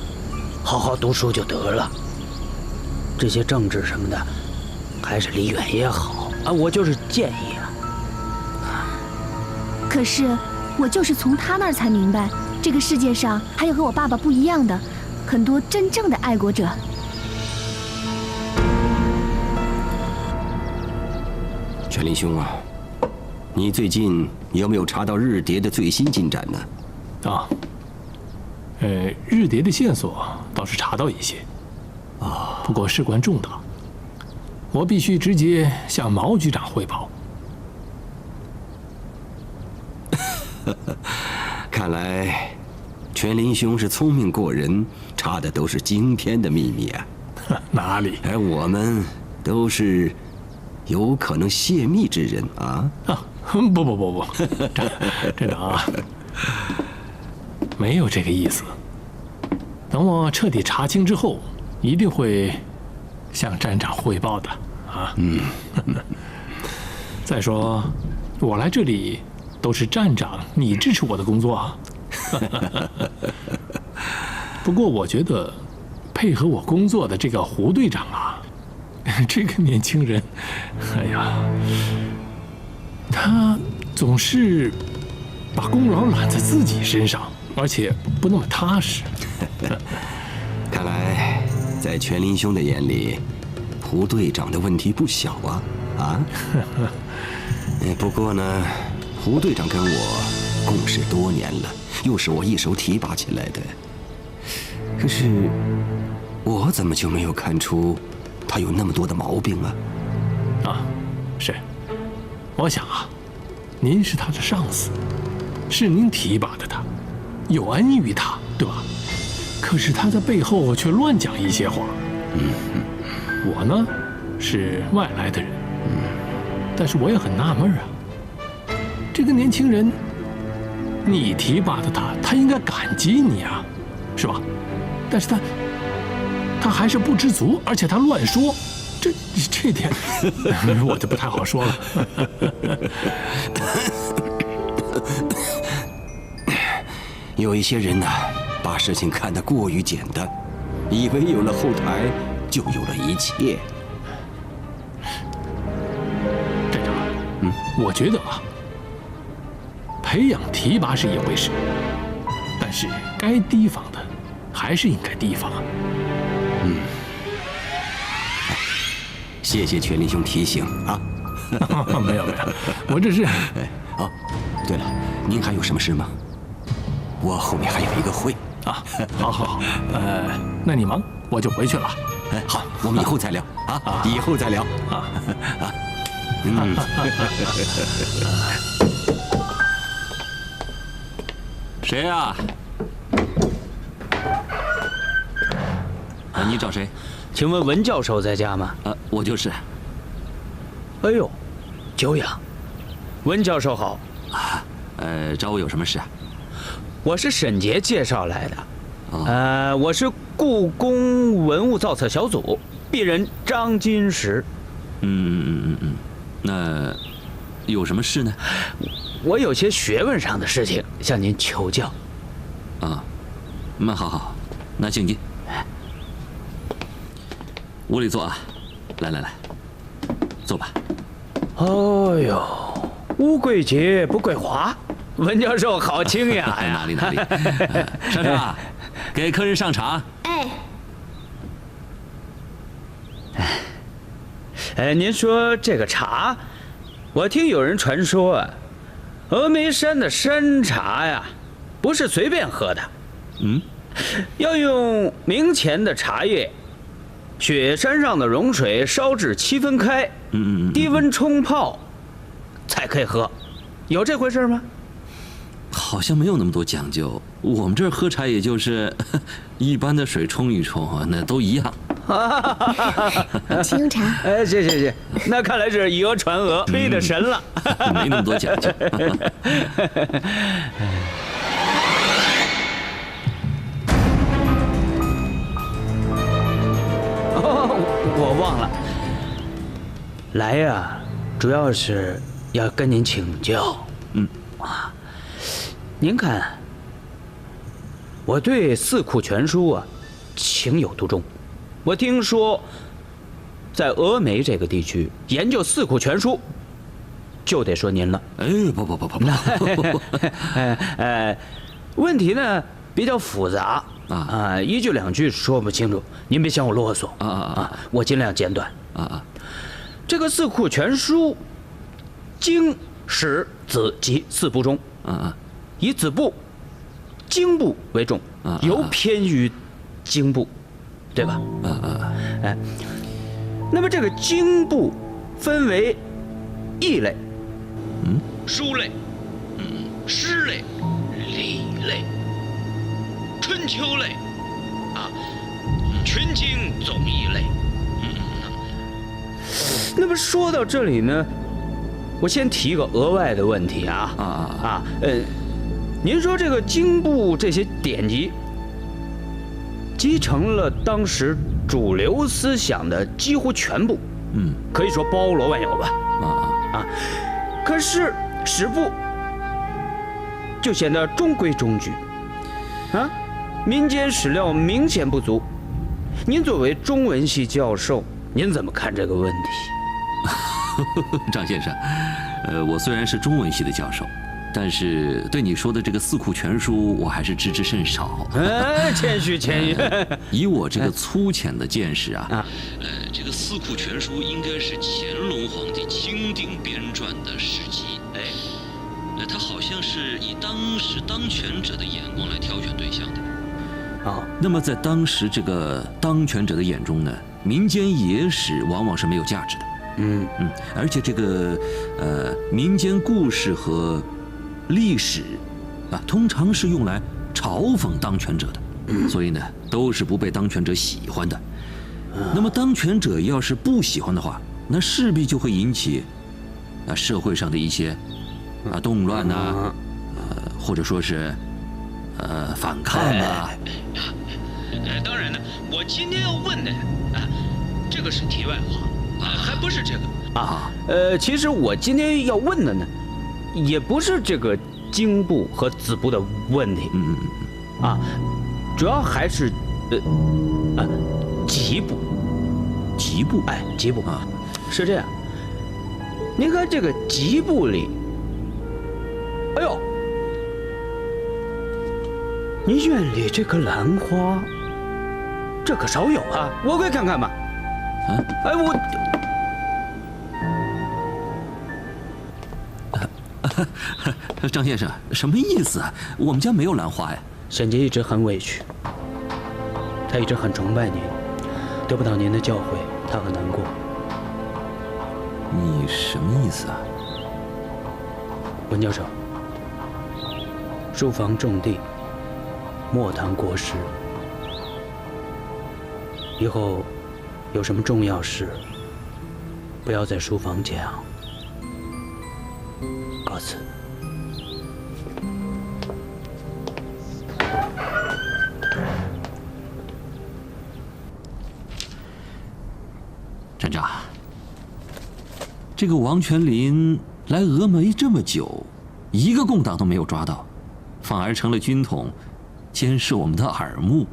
好好读书就得了。这些政治什么的，还是离远也好啊。我就是建议啊。可是我就是从他那儿才明白，这个世界上还有和我爸爸不一样的很多真正的爱国者。全林兄啊，你最近有没有查到日谍的最新进展呢？啊，日谍的线索倒是查到一些，啊，不过事关重大，我必须直接向毛局长汇报。看来，全林兄是聪明过人，查的都是惊天的秘密啊。哪里？而我们都是有可能泄密之人啊！啊，不，真的啊，没有这个意思。等我彻底查清之后，一定会向站长汇报的啊。再说，我来这里都是站长你支持我的工作啊。不过我觉得，配合我工作的这个胡队长啊。这个年轻人，哎呀，他总是把功劳揽在自己身上，而且不那么踏实。看来，在全林兄的眼里，胡队长的问题不小啊！啊？不过呢，胡队长跟我共事多年了，又是我一手提拔起来的。可是，我怎么就没有看出他有那么多的毛病啊？啊，是，我想啊，您是他的上司，是您提拔的他，有恩于他，对吧？可是他在背后却乱讲一些话。我呢，是外来的人，但是我也很纳闷啊。这个年轻人，你提拔的他，他应该感激你啊，是吧？但是他还是不知足，而且他乱说，这点我就不太好说了。有一些人呢，把事情看得过于简单，以为有了后台就有了一切。站长，我觉得啊，培养提拔是一回事，但是该提防的还是应该提防啊。谢谢全林兄提醒啊。没有，我这是。哦，对了，您还有什么事吗？我后面还有一个会啊。好，那你忙，我就回去了。好，我们以后再聊啊，以后再聊啊。谁呀？你找谁？请问文教授在家吗？我就是。哎呦，久仰，文教授好。找我有什么事啊？我是沈杰介绍来的。我是故宫文物造册小组鄙人张金石。那有什么事呢？我有些学问上的事情向您求教。那好，那请进。屋里坐啊，来，坐吧。哦呦，乌贵节不贵华，文教授好清雅呀！哪里？莎莎，给客人上茶。您说这个茶，我听有人传说啊，峨眉山的山茶呀，不是随便喝的。要用明前的茶叶。雪山上的融水烧至7分开，低温冲泡，才可以喝，有这回事吗？好像没有那么多讲究，我们这儿喝茶也就是一般的水冲一冲，那都一样。请用茶。哎，谢，那看来是以讹传讹，吹的神了。没那么多讲究。我忘了，来呀，主要是要跟您请教。您看，我对《四库全书》啊情有独钟。我听说，在峨眉这个地区研究《四库全书》，就得说您了。不，问题呢比较复杂一句两句说不清楚，您别嫌我啰嗦我尽量简短这个《四库全书》，经、史、子、集四部中以子部、经部为重，尤偏于经部，对吧？那么这个经部分为义类、书类、诗类、礼类、春秋类群经总义类。那么说到这里呢，我先提个额外的问题您说这个经部这些典籍，继承了当时主流思想的几乎全部，可以说包罗万有吧，可是史部就显得中规中矩，民间史料明显不足。您作为中文系教授，您怎么看这个问题？张先生，我虽然是中文系的教授，但是对你说的这个《四库全书》，我还是知之甚少。谦虚。以我这个粗浅的见识这个《四库全书》应该是乾隆皇帝钦定编撰的史籍。他好像是以当时当权者的眼光来挑选对象的。那么在当时这个当权者的眼中呢，民间野史往往是没有价值的。而且这个民间故事和历史通常是用来嘲讽当权者的，所以呢都是不被当权者喜欢的。那么当权者要是不喜欢的话，那势必就会引起社会上的一些动乱或者说是反抗当然呢，我今天要问的这个是题外话还不是这个其实我今天要问的呢，也不是这个经部和子部的问题，主要还是集部。集部是这样。您看这个集部里，哎呦，您院里这棵兰花，这可少有我快看看吧。张先生，什么意思我们家没有兰花呀。沈杰一直很委屈，他一直很崇拜您，得不到您的教诲，他很难过。你什么意思文教授，书房种地，莫谈国事。以后有什么重要事，不要在书房讲。告辞。站长，这个王全林来峨眉这么久，一个共党都没有抓到，反而成了军统，监视我们的耳目。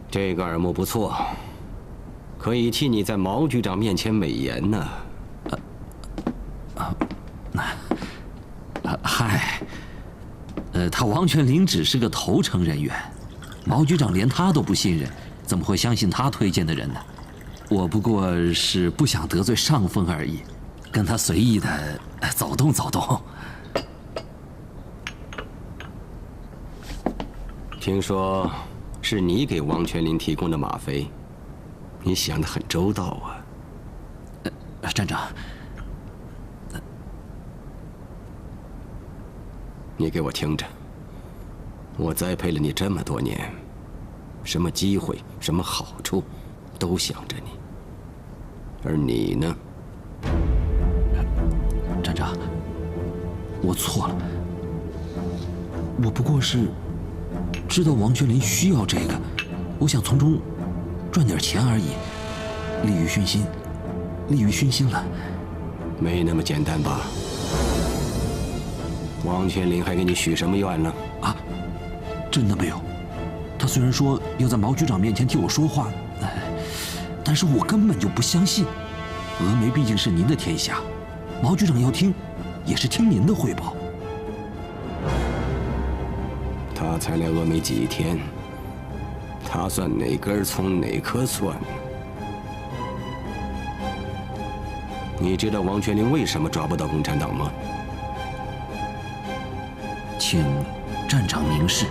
这个耳目不错，可以替你在毛局长面前美言呢。他王全林只是个投诚人员，毛局长连他都不信任，怎么会相信他推荐的人呢？我不过是不想得罪上峰而已，跟他随意的走动走动。听说是你给王全林提供的吗啡，你想得很周到站长，你给我听着，我栽培了你这么多年，什么机会、什么好处，都想着你。而你呢？站长，我错了。我不过是知道王学林需要这个，我想从中赚点钱而已。利欲熏心，利欲熏心了。没那么简单吧？王全林还给你许什么愿了？啊，真的没有。他虽然说要在毛局长面前替我说话，但是我根本就不相信。峨眉毕竟是您的天下，毛局长要听，也是听您的汇报。他才来峨眉几天，他算哪根葱哪颗蒜？你知道王全林为什么抓不到共产党吗？请站长明示。